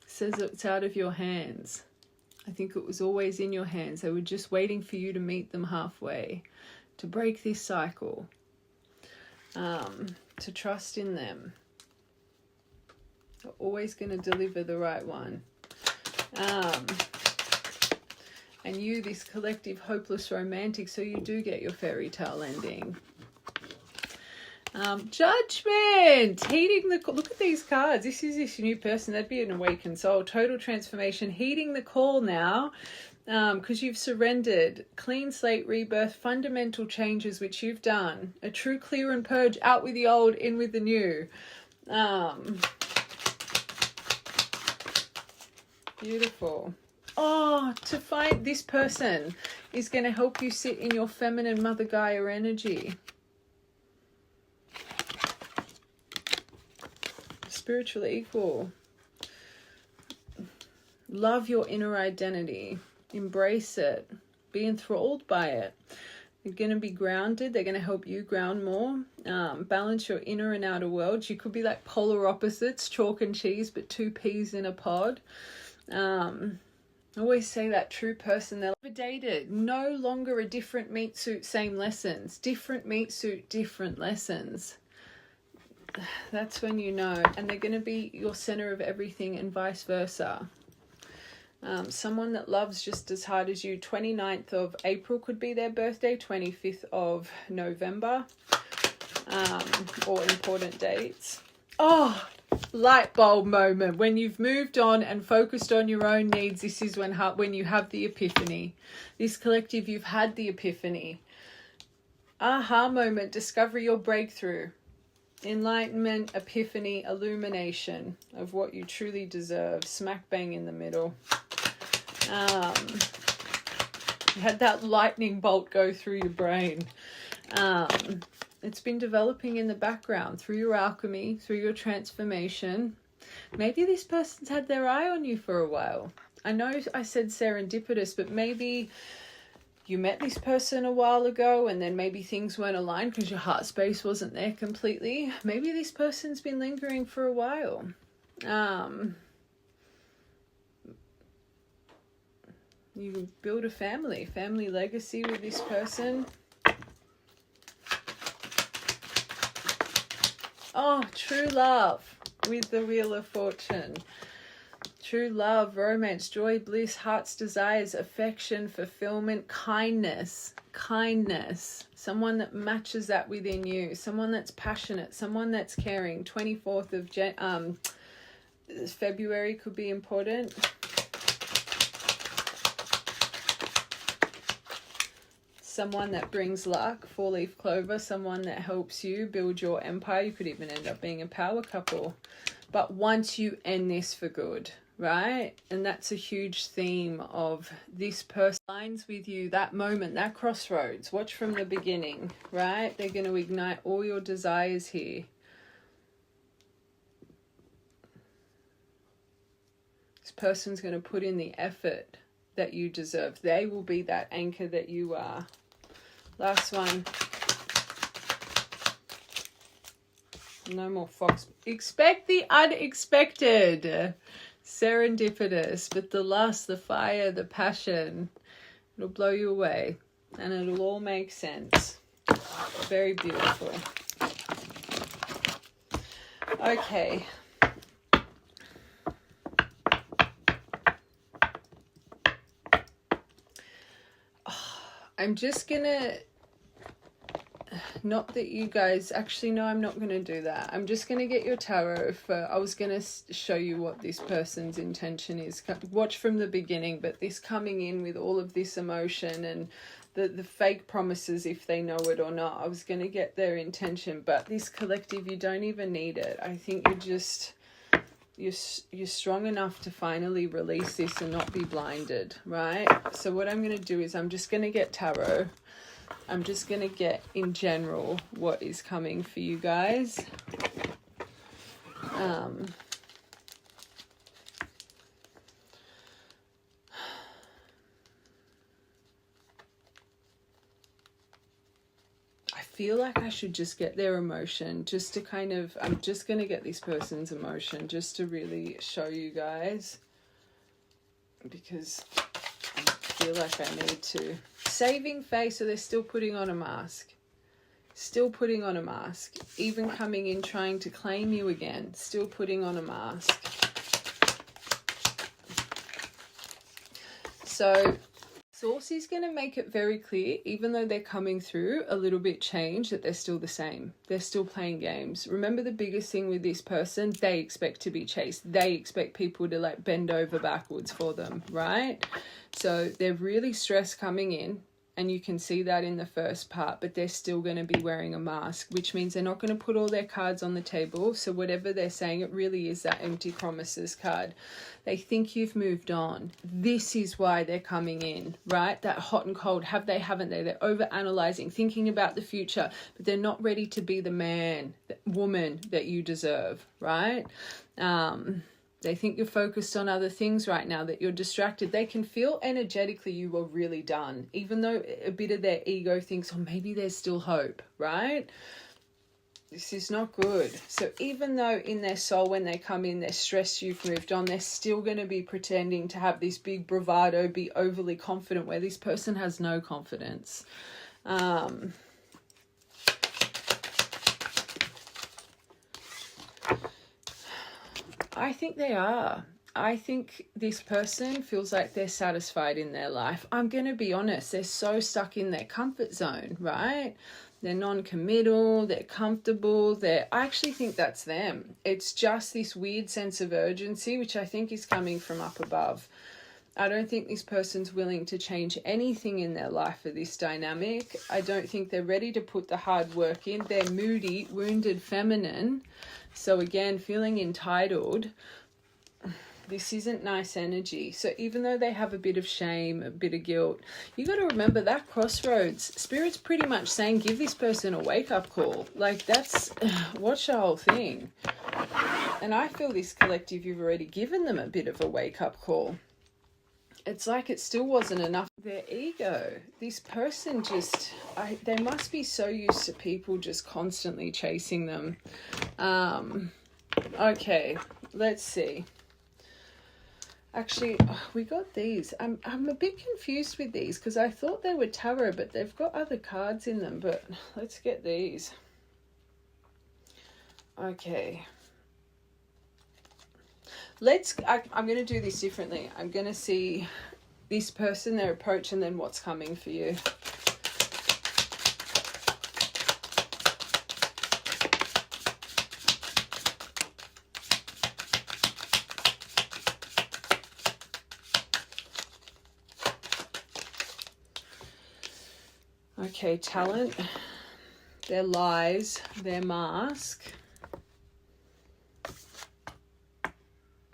Says it's out of your hands. I think it was always in your hands. They were just waiting for you to meet them halfway, to break this cycle, to trust in them. They're always going to deliver the right one. And you, this collective hopeless romantic, so you do get your fairy tale ending. Judgment, heeding the look at these cards. This is this new person. That'd be an awakened soul. Total transformation, heeding the call now, because you've surrendered. Clean slate, rebirth, fundamental changes which you've done. A true clear and purge. Out with the old, in with the new. Beautiful. Oh, to find this person is going to help you sit in your feminine Mother Gaia energy. Spiritual equal. Love your inner identity. Embrace it. Be enthralled by it. You're going to be grounded. They're going to help you ground more. Balance your inner and outer worlds. You could be like polar opposites, chalk and cheese, but two peas in a pod. I always say that true person, they're dated, no longer a different meat suit, same lessons. Different meat suit, different lessons. That's when you know. And they're going to be your center of everything and vice versa. Someone that loves just as hard as you. 29th of April could be their birthday. 25th of November. All important dates. Oh, light bulb moment. When you've moved on and focused on your own needs, this is when you have the epiphany. This collective, you've had the epiphany. Aha moment, discover your breakthrough. Enlightenment, epiphany, illumination of what you truly deserve. Smack bang in the middle. You had that lightning bolt go through your brain. It's been developing in the background through your alchemy, through your transformation. Maybe this person's had their eye on you for a while. I know I said serendipitous, but maybe you met this person a while ago and then maybe things weren't aligned because your heart space wasn't there completely. Maybe this person's been lingering for a while. You can build a family legacy with this person. Oh, true love with the Wheel of Fortune. True love, romance, joy, bliss, heart's desires, affection, fulfillment, kindness. Someone that matches that within you. Someone that's passionate. Someone that's caring. 24th of February could be important. Someone that brings luck, 4-leaf clover, someone that helps you build your empire. You could even end up being a power couple. But once you end this for good, right? And that's a huge theme of this person aligns with you, that moment, that crossroads. Watch from the beginning, right? They're going to ignite all your desires here. This person's going to put in the effort that you deserve. They will be that anchor that you are. Last one. No more fox. Expect the unexpected. Serendipitous. But the lust, the fire, the passion, it'll blow you away. And it'll all make sense. Very beautiful. Okay. I'm just gonna, not that you guys, actually no, I'm not gonna do that. I'm just gonna get your tarot for, I was gonna show you what this person's intention is. Watch from the beginning, but this coming in with all of this emotion and the fake promises, if they know it or not. I was gonna get their intention, but this collective, you don't even need it. I think you're strong enough to finally release this and not be blinded, right? So what I'm going to do is I'm just going to get tarot. I'm just going to get in general what is coming for you guys. I feel like I should just get their emotion just to kind of, I'm just going to get this person's emotion just to really show you guys, because I feel like I need to. Saving face, so they're still putting on a mask. Still putting on a mask. Even coming in trying to claim you again. Still putting on a mask. So Source is going to make it very clear, even though they're coming through a little bit changed, that they're still the same. They're still playing games. Remember the biggest thing with this person, they expect to be chased. They expect people to like bend over backwards for them, right? So they're really stressed coming in And you can see that in the first part, but they're still going to be wearing a mask, which means they're not going to put all their cards on the table. So whatever they're saying, it really is that empty promises card. They think you've moved on. This is why they're coming in, right? That hot and cold. Have they, haven't they? They're over-analyzing, thinking about the future, but they're not ready to be the man, the woman that you deserve, right? They think you're focused on other things right now, that you're distracted. They can feel energetically you were really done, even though a bit of their ego thinks, oh, maybe there's still hope, right? This is not good. So even though in their soul, when they come in, they're stressed you've moved on, they're still going to be pretending to have this big bravado, be overly confident, where this person has no confidence. I think they are. I think this person feels like they're satisfied in their life. I'm going to be honest. They're so stuck in their comfort zone, right? They're non-committal. They're comfortable. I actually think that's them. It's just this weird sense of urgency, which I think is coming from up above. I don't think this person's willing to change anything in their life for this dynamic. I don't think they're ready to put the hard work in. They're moody, wounded, feminine. So again, feeling entitled. This isn't nice energy. So even though they have a bit of shame, a bit of guilt, you got to remember that crossroads. Spirit's pretty much saying, give this person a wake-up call. Like, that's, watch the whole thing. And I feel this collective, you've already given them a bit of a wake-up call. It's like it still wasn't enough. Their ego, this person just, they must be so used to people just constantly chasing them. Okay, let's see. Actually, we got these. I'm a bit confused with these because I thought they were tarot, but they've got other cards in them. But let's get these. Okay. I'm going to do this differently. I'm going to see this person, their approach, and then what's coming for you. Okay, talent, their lies, their mask.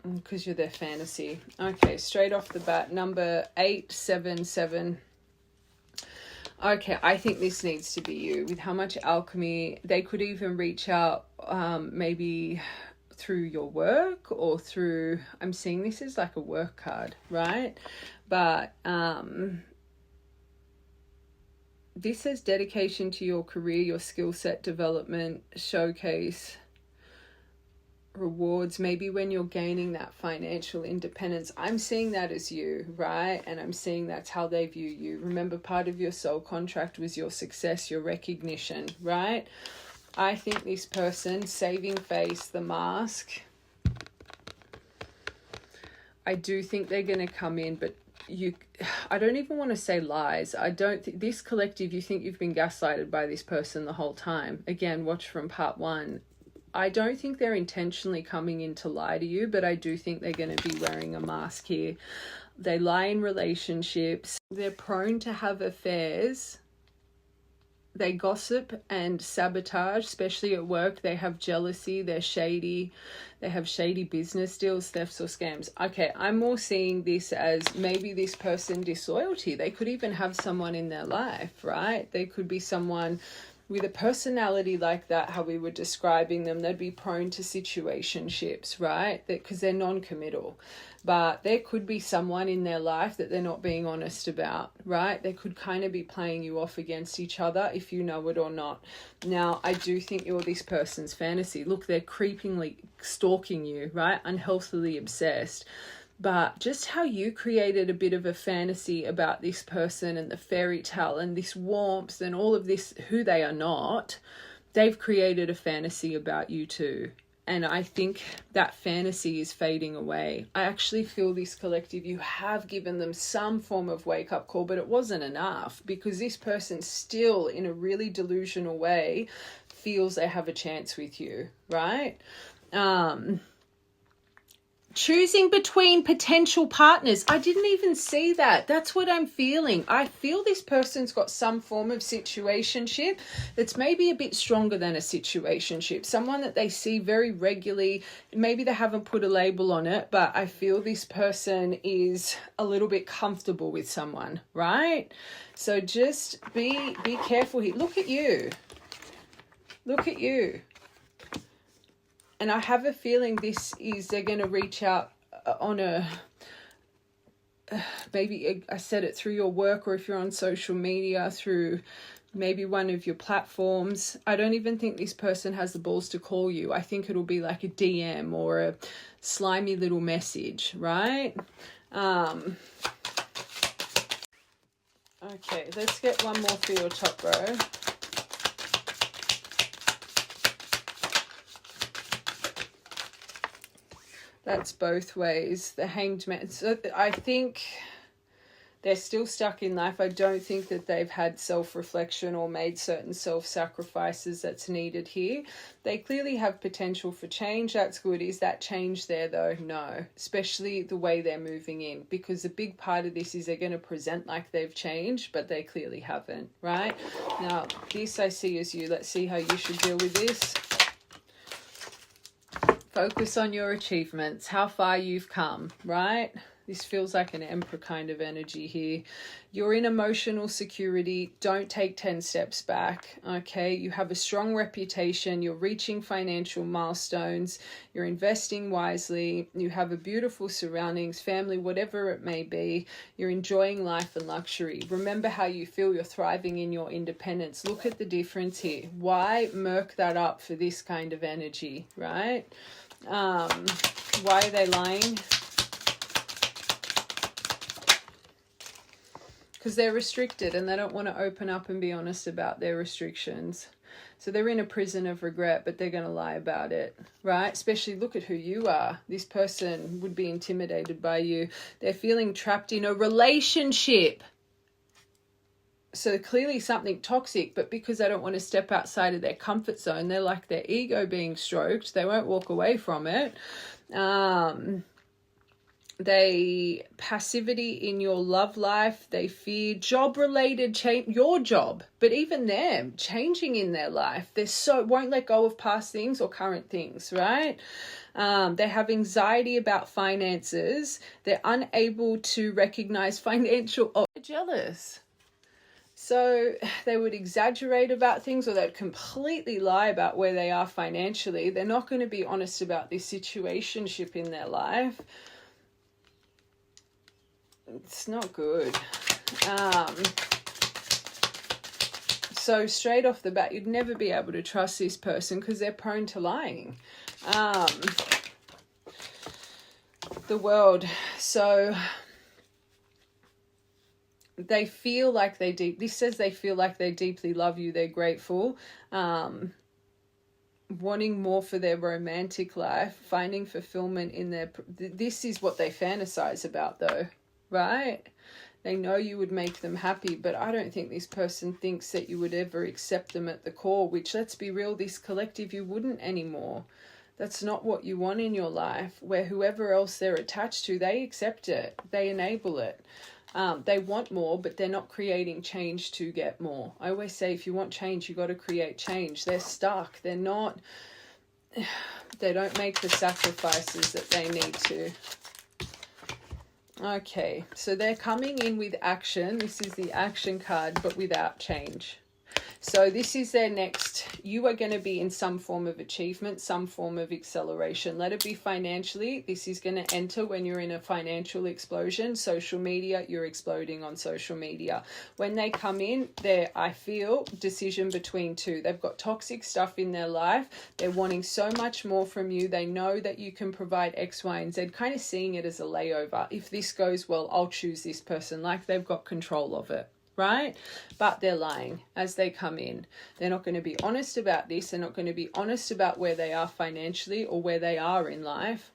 Because you're their fantasy. Okay, straight off the bat, number 877. Okay, I think this needs to be you. With how much alchemy, they could even reach out maybe through your work or through, I'm seeing this as like a work card, right? But this says dedication to your career, your skill set development, showcase, rewards, maybe when you're gaining that financial independence. I'm seeing that as you, right? And I'm seeing that's how they view you. Remember, part of your soul contract was your success, your recognition, right? I think this person, saving face, the mask, I do think they're going to come in, but I don't even want to say lies. I don't think this collective, you think you've been gaslighted by this person the whole time. Again, watch from part 1. I don't think they're intentionally coming in to lie to you, but I do think they're going to be wearing a mask here. They lie in relationships. They're prone to have affairs. They gossip and sabotage, especially at work. They have jealousy. They're shady. They have shady business deals, thefts or scams. Okay, I'm more seeing this as maybe this person disloyalty. They could even have someone in their life, right? They could be someone with a personality like that, how we were describing them. They'd be prone to situationships, right? Because they're non-committal. But there could be someone in their life that they're not being honest about, right? They could kind of be playing you off against each other if you know it or not. Now, I do think you're this person's fantasy. Look, they're creepingly stalking you, right? Unhealthily obsessed. But just how you created a bit of a fantasy about this person and the fairy tale and this warmth and all of this, who they are not, they've created a fantasy about you too. And I think that fantasy is fading away. I actually feel this collective, you have given them some form of wake-up call, but it wasn't enough because this person still, in a really delusional way, feels they have a chance with you, right? choosing between potential partners. I didn't even see that. That's what I'm feeling. I feel this person's got some form of situationship that's maybe a bit stronger than a situationship. Someone that they see very regularly. Maybe they haven't put a label on it, but I feel this person is a little bit comfortable with someone, right? So just be careful here. Look at you. Look at you. And I have a feeling they're going to reach out on maybe I said it through your work, or if you're on social media, through maybe one of your platforms. I don't even think this person has the balls to call you. I think it'll be like a DM or a slimy little message, right? Okay, let's get one more for your top row. That's both ways. The Hanged Man. So I think they're still stuck in life. I don't think that they've had self-reflection or made certain self-sacrifices that's needed here. They clearly have potential for change. That's good. Is that change there though? No. Especially the way they're moving in. Because a big part of this is they're going to present like they've changed, but they clearly haven't, right? Now, this I see as you. Let's see how you should deal with this. Focus on your achievements, how far you've come, right? This feels like an Emperor kind of energy here. You're in emotional security. Don't take 10 steps back, okay? You have a strong reputation. You're reaching financial milestones. You're investing wisely. You have a beautiful surroundings, family, whatever it may be. You're enjoying life and luxury. Remember how you feel. You're thriving in your independence. Look at the difference here. Why murk that up for this kind of energy, right? Why are they lying? Because they're restricted and they don't want to open up and be honest about their restrictions. So they're in a prison of regret, but they're going to lie about it, right? Especially look at who you are. This person would be intimidated by you. They're feeling trapped in a relationship. So clearly something toxic, but because they don't want to step outside of their comfort zone, they're like their ego being stroked. They won't walk away from it. They passivity in your love life. They fear job-related change, your job, but even them changing in their life. They won't let go of past things or current things, right? They have anxiety about finances. They're unable to recognize financial. They're jealous. So they would exaggerate about things, or they'd completely lie about where they are financially. They're not going to be honest about this situationship in their life. It's not good. So straight off the bat, you'd never be able to trust this person because they're prone to lying. The World. So they feel like this says they feel like they deeply love you. They're grateful. Wanting more for their romantic life, finding fulfillment in this is what they fantasize about though, right? They know you would make them happy, but I don't think this person thinks that you would ever accept them at the core, which, let's be real, this collective, you wouldn't anymore. That's not what you want in your life, where whoever else they're attached to, they accept it, they enable it. They want more, but they're not creating change to get more. I always say, if you want change, you got to create change. They're stuck. They don't make the sacrifices that they need to. Okay, so they're coming in with action. This is the action card, but without change. So this is their next. You are going to be in some form of achievement, some form of acceleration. Let it be financially. This is going to enter when you're in a financial explosion. Social media, you're exploding on social media. When they come in, I feel decision between two. They've got toxic stuff in their life. They're wanting so much more from you. They know that you can provide X, Y, and Z, kind of seeing it as a layover. If this goes well, I'll choose this person, like they've got control of it. Right? But they're lying as they come in. They're not going to be honest about this. They're not going to be honest about where they are financially or where they are in life.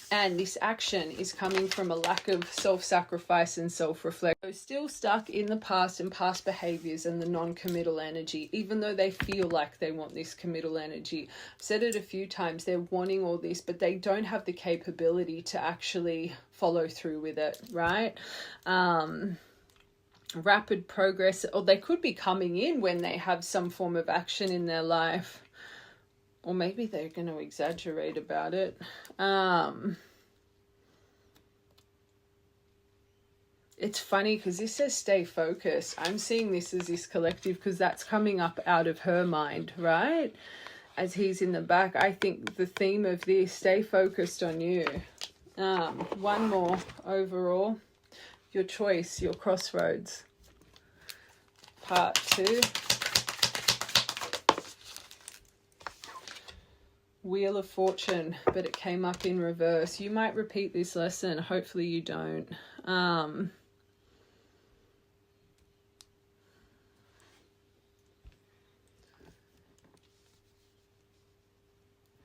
And this action is coming from a lack of self-sacrifice and self-reflection. So still stuck in the past and past behaviors and the non-committal energy, even though they feel like they want this committal energy. I've said it a few times, they're wanting all this, but they don't have the capability to actually follow through with it, right? Rapid progress, or they could be coming in when they have some form of action in their life. Or maybe they're going to exaggerate about it. It's funny because this says stay focused. I'm seeing this as this collective because that's coming up out of her mind, right? As he's in the back. I think the theme of this, stay focused on you. One more overall. Your choice, your crossroads. Part 2. Wheel of Fortune, but it came up in reverse. You might repeat this lesson. Hopefully you don't.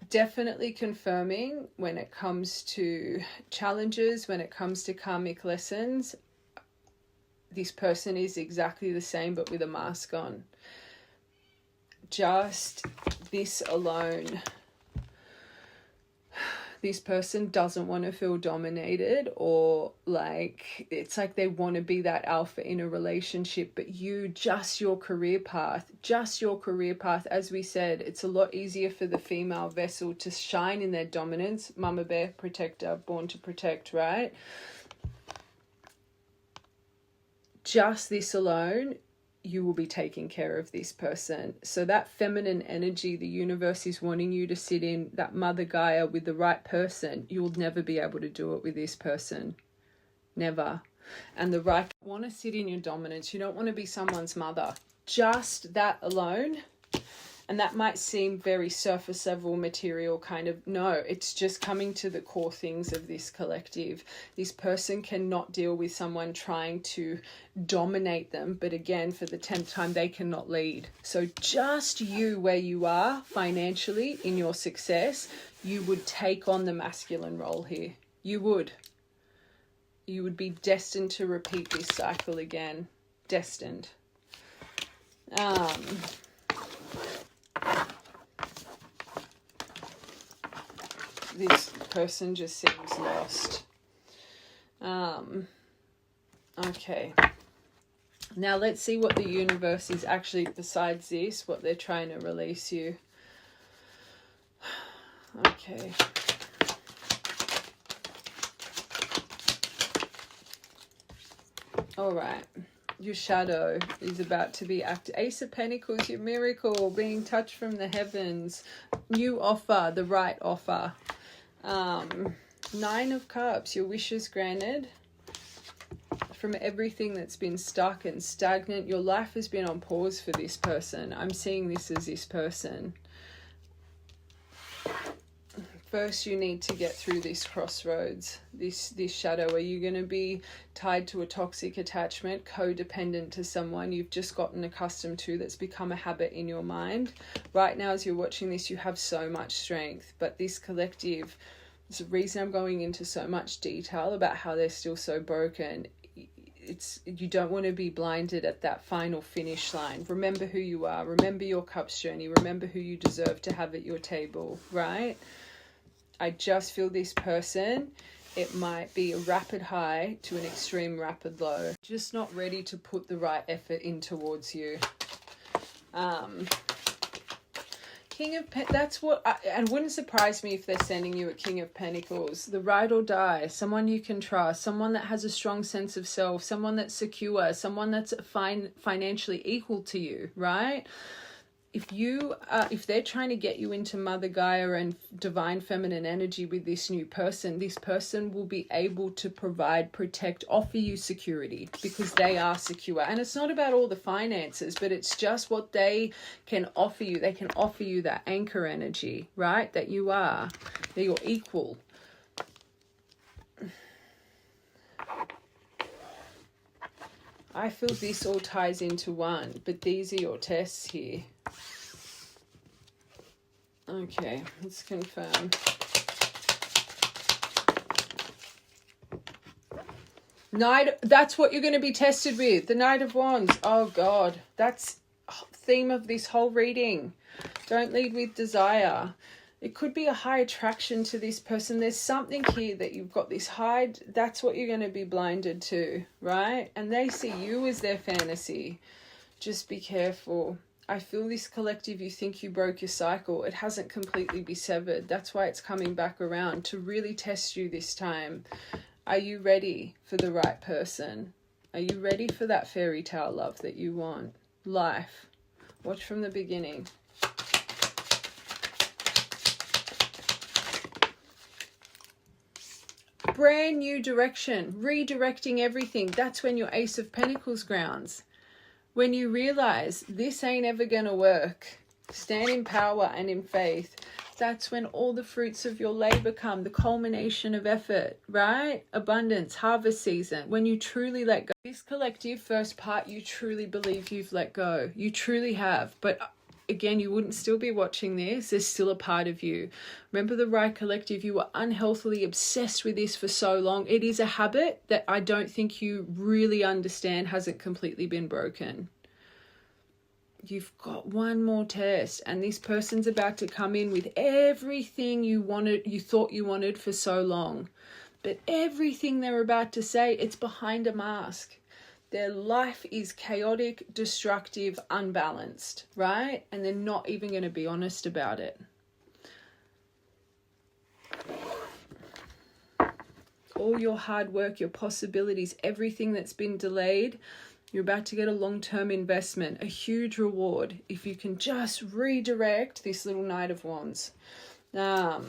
Definitely confirming when it comes to challenges, when it comes to karmic lessons, this person is exactly the same but with a mask on. Just this alone. This person doesn't want to feel dominated, or like it's like they want to be that alpha in a relationship, but just your career path, as we said, it's a lot easier for the female vessel to shine in their dominance. Mama bear, protector, born to protect, right? Just this alone, you will be taking care of this person. So that feminine energy the universe is wanting you to sit in, that Mother Gaia with the right person, you'll never be able to do it with this person. Never. And the right, want to sit in your dominance. You don't want to be someone's mother. Just that alone. And that might seem very surface level material kind of, no, it's just coming to the core things of this collective. This person cannot deal with someone trying to dominate them, but again, for the 10th time, they cannot lead. So just you where you are financially in your success, you would take on the masculine role here. You would be destined to repeat this cycle again. Destined. This person just seems lost. Okay. Now let's see what the universe is actually, besides this, what they're trying to release you. Okay. All right. Your shadow is about to be active. Ace of Pentacles, your miracle, being touched from the heavens. New offer, the right offer. 9 of Cups, your wishes granted. From everything that's been stuck and stagnant, your life has been on pause for this person. I'm seeing this as this person. First, you need to get through this crossroads, this shadow. Are you going to be tied to a toxic attachment, codependent to someone you've just gotten accustomed to, that's become a habit in your mind? Right now, as you're watching this, you have so much strength, but this collective, it's the reason I'm going into so much detail about how they're still so broken. You don't want to be blinded at that final finish line. Remember who you are. Remember your cups journey. Remember who you deserve to have at your table, right? I just feel this person, it might be a rapid high to an extreme rapid low. Just not ready to put the right effort in towards you. King of that's what, and wouldn't surprise me if they're sending you a King of Pentacles. The ride or die, someone you can trust, someone that has a strong sense of self, someone that's secure, someone that's financially equal to you, right? If they're trying to get you into Mother Gaia and divine feminine energy with this new person, this person will be able to provide, protect, offer you security because they are secure. And it's not about all the finances, but it's just what they can offer you. They can offer you that anchor energy, right? That you're equal. I feel this all ties into one, but these are your tests here. Okay, let's confirm. That's what you're going to be tested with. The Knight of Wands. Oh God, that's theme of this whole reading. Don't lead with desire. It could be a high attraction to this person. There's something here that you've got this high, that's what you're going to be blinded to, right? And they see you as their fantasy. Just be careful. I feel this collective, you think you broke your cycle. It hasn't completely been severed. That's why it's coming back around to really test you this time. Are you ready for the right person? Are you ready for that fairy tale love that you want? Life. Watch from the beginning. Brand new direction, redirecting everything. That's when your Ace of Pentacles grounds. When you realize this ain't ever gonna work, stand in power and in faith. That's when all the fruits of your labor come, the culmination of effort, right? Abundance, harvest season, when you truly let go. This collective first part, you truly believe you've let go. You truly have. But again, you wouldn't still be watching this. There's still a part of you. Remember the right collective, you were unhealthily obsessed with this for so long. It is a habit that I don't think you really understand hasn't completely been broken. You've got one more test, and this person's about to come in with everything you wanted, you thought you wanted for so long. But everything they're about to say, it's behind a mask. Their life is chaotic, destructive, unbalanced, right? And they're not even going to be honest about it. All your hard work, your possibilities, everything that's been delayed, you're about to get a long-term investment, a huge reward, if you can just redirect this little Knight of Wands. Nine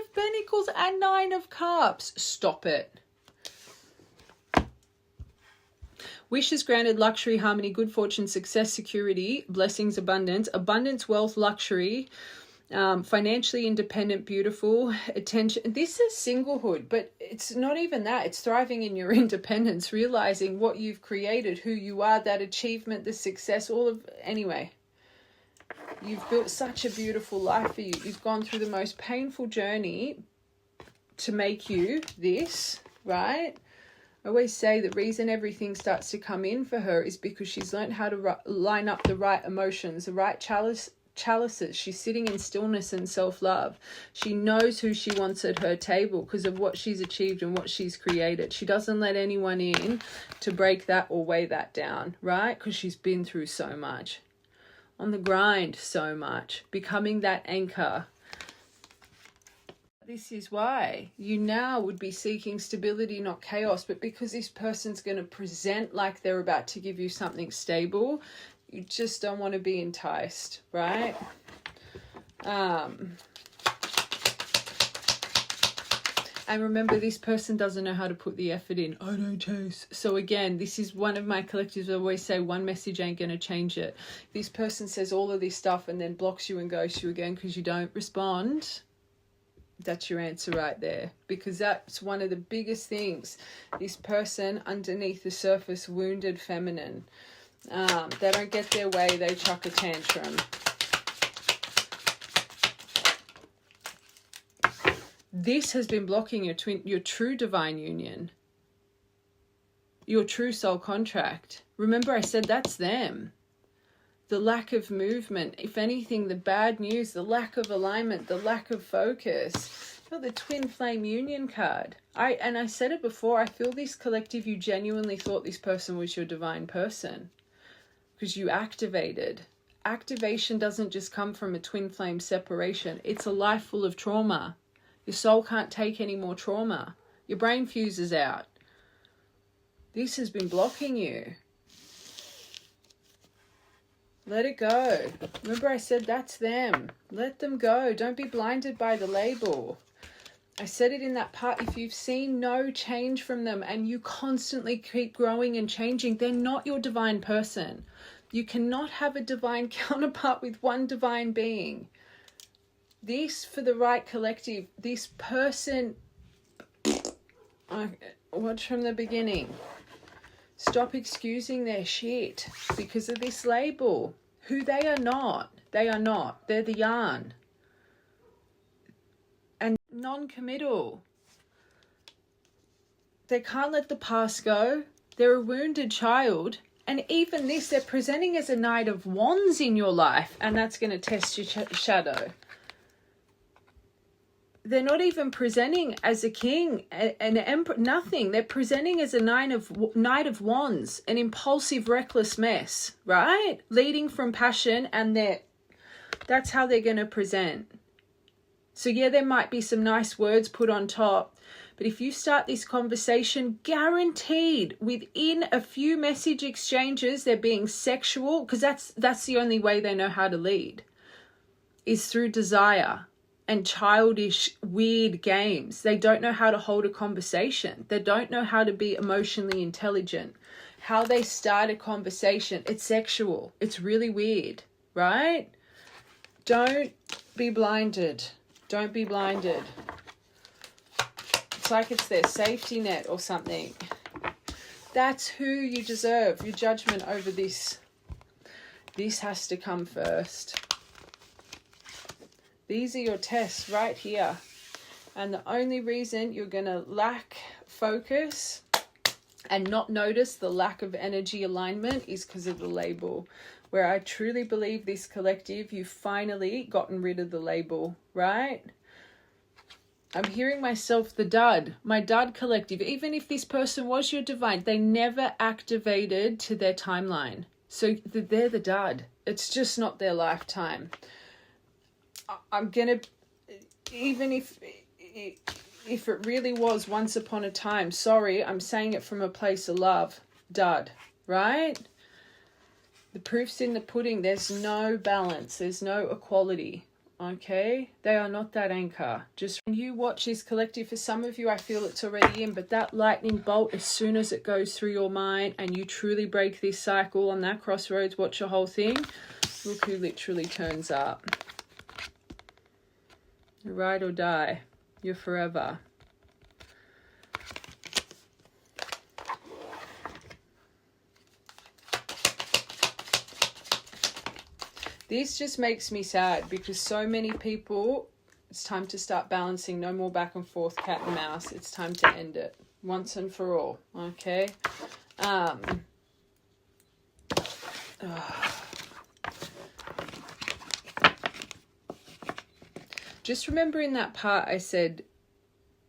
of Pentacles and Nine of Cups. Stop it. Wishes granted, luxury, harmony, good fortune, success, security, blessings, abundance, wealth, luxury, financially independent, beautiful, attention. This is singlehood, but it's not even that. It's thriving in your independence, realizing what you've created, who you are, that achievement, the success, anyway. You've built such a beautiful life for you. You've gone through the most painful journey to make you this, right? I always say the reason everything starts to come in for her is because she's learned how to line up the right emotions, the right chalices. She's sitting in stillness and self-love. She knows who she wants at her table because of what she's achieved and what she's created. She doesn't let anyone in to break that or weigh that down, right? Because she's been through so much. On the grind so much, becoming that anchor. This is why you now would be seeking stability, not chaos, but because this person's going to present like they're about to give you something stable, you just don't want to be enticed, right? And remember, this person doesn't know how to put the effort in. I don't chase. So again, this is one of my collectives. I always say one message ain't going to change it. This person says all of this stuff and then blocks you and ghosts you again because you don't respond. That's your answer right there. Because that's one of the biggest things. This person underneath the surface, wounded feminine. They don't get their way. They chuck a tantrum. This has been blocking your true divine union, your true soul contract. Remember, I said that's them. The lack of movement, if anything, the bad news, the lack of alignment, the lack of focus. Feel the twin flame union card. I said it before, I feel this collective, you genuinely thought this person was your divine person because you activated. Activation doesn't just come from a twin flame separation. It's a life full of trauma. Your soul can't take any more trauma. Your brain fuses out. This has been blocking you. Let it go. Remember I said that's them. Let them go. Don't be blinded by the label. I said it in that part. If you've seen no change from them and you constantly keep growing and changing, they're not your divine person. You cannot have a divine counterpart with one divine being. This, for the right collective, this person, watch from the beginning. Stop excusing their shit because of this label. Who they are not. They are not. They're the yarn. non-committal. They can't let the past go. They're a wounded child. And even this, they're presenting as a Knight of Wands in your life, and that's going to test your shadow. They're not even presenting as a king, an emperor, nothing. They're presenting as a Knight of Wands, an impulsive, reckless mess, right? Leading from passion, and that's how they're going to present. So yeah, there might be some nice words put on top, but if you start this conversation, guaranteed within a few message exchanges, they're being sexual, because that's the only way they know how to lead, is through desire and childish, weird games. They don't know how to hold a conversation. They don't know how to be emotionally intelligent. How they start a conversation, it's sexual. It's really weird, right? Don't be blinded. Don't be blinded. It's like it's their safety net or something. That's who you deserve. Your judgment over this. This has to come first. These are your tests right here. And the only reason you're going to lack focus and not notice the lack of energy alignment is because of the label. Where I truly believe this collective, you've finally gotten rid of the label, right? I'm hearing myself, the dud, my dud collective. Even if this person was your divine, they never activated to their timeline. So they're the dud. It's just not their lifetime. I'm going to, even if it really was once upon a time, sorry, I'm saying it from a place of love, dud, right? The proof's in the pudding. There's no balance. There's no equality, okay? They are not that anchor. Just when you watch this collective, for some of you, I feel it's already in, but that lightning bolt, as soon as it goes through your mind and you truly break this cycle on that crossroads, watch the whole thing, look who literally turns up. Ride or die. You're forever. This just makes me sad because so many people, it's time to start balancing. No more back and forth cat and mouse. It's time to end it once and for all. Okay. Just remember in that part I said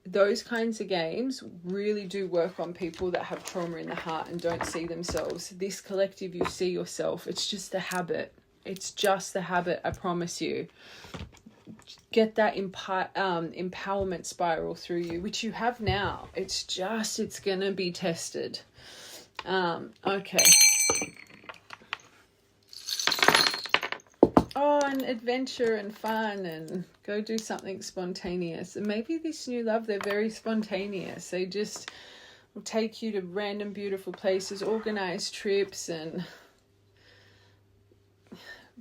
those kinds of games really do work on people that have trauma in the heart and don't see themselves. This collective, you see yourself. It's just the habit. It's just the habit, I promise you. Get that empowerment spiral through you, which you have now. It's going to be tested. Okay. Oh, and adventure and fun, and go do something spontaneous. And maybe this new love, they're very spontaneous. They just will take you to random beautiful places, organize trips, and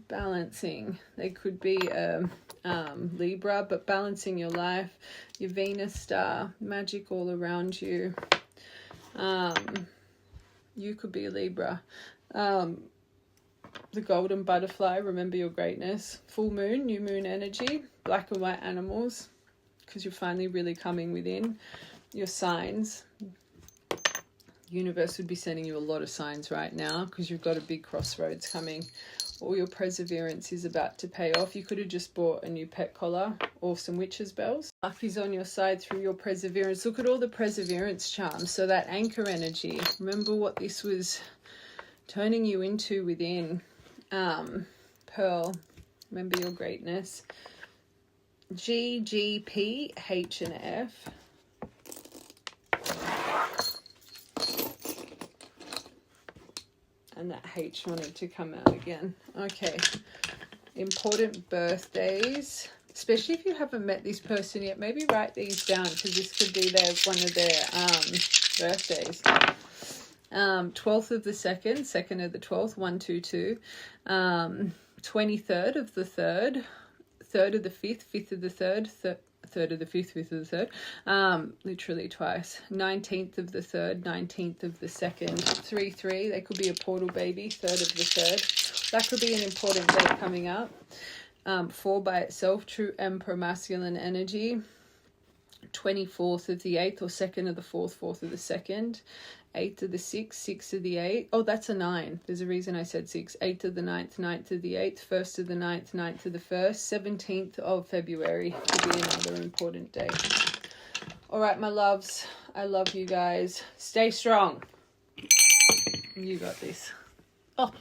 balancing. They could be Libra, but balancing your life, your Venus star, magic all around you. You could be a Libra. The golden butterfly, remember your greatness. Full moon, new moon energy, black and white animals, because you're finally really coming within. Your signs. Universe would be sending you a lot of signs right now because you've got a big crossroads coming. All your perseverance is about to pay off. You could have just bought a new pet collar or some witch's bells. Luck is on your side through your perseverance. Look at all the perseverance charms. So that anchor energy. Remember what this was turning you into within. Pearl, remember your greatness. G, G, P, H, and F. And that H wanted to come out again. Okay. Important birthdays. Especially if you haven't met this person yet. Maybe write these down because this could be one of their birthdays. 12th of the 2nd, 2nd of the 12th, 122. 23rd of the 3rd, 3rd of the 5th, 5th of the 3rd, 3rd of the 5th, 5th of the 3rd, literally twice. 19th of the 3rd, 19th of the 2nd, 3-3. They could be a portal baby, 3rd of the 3rd. That could be an important date coming up. 4 by itself, true emperor masculine energy. 24th of the 8th, or 2nd of the 4th, 4th of the 2nd, 8th of the 6th, 6th of the 8th. Oh, that's a 9. There's a reason I said 6. 8th of the 9th, 9th of the 8th, 1st of the 9th, 9th of the 1st, 17th of February to be another important day. All right, my loves. I love you guys. Stay strong. You got this. Oh.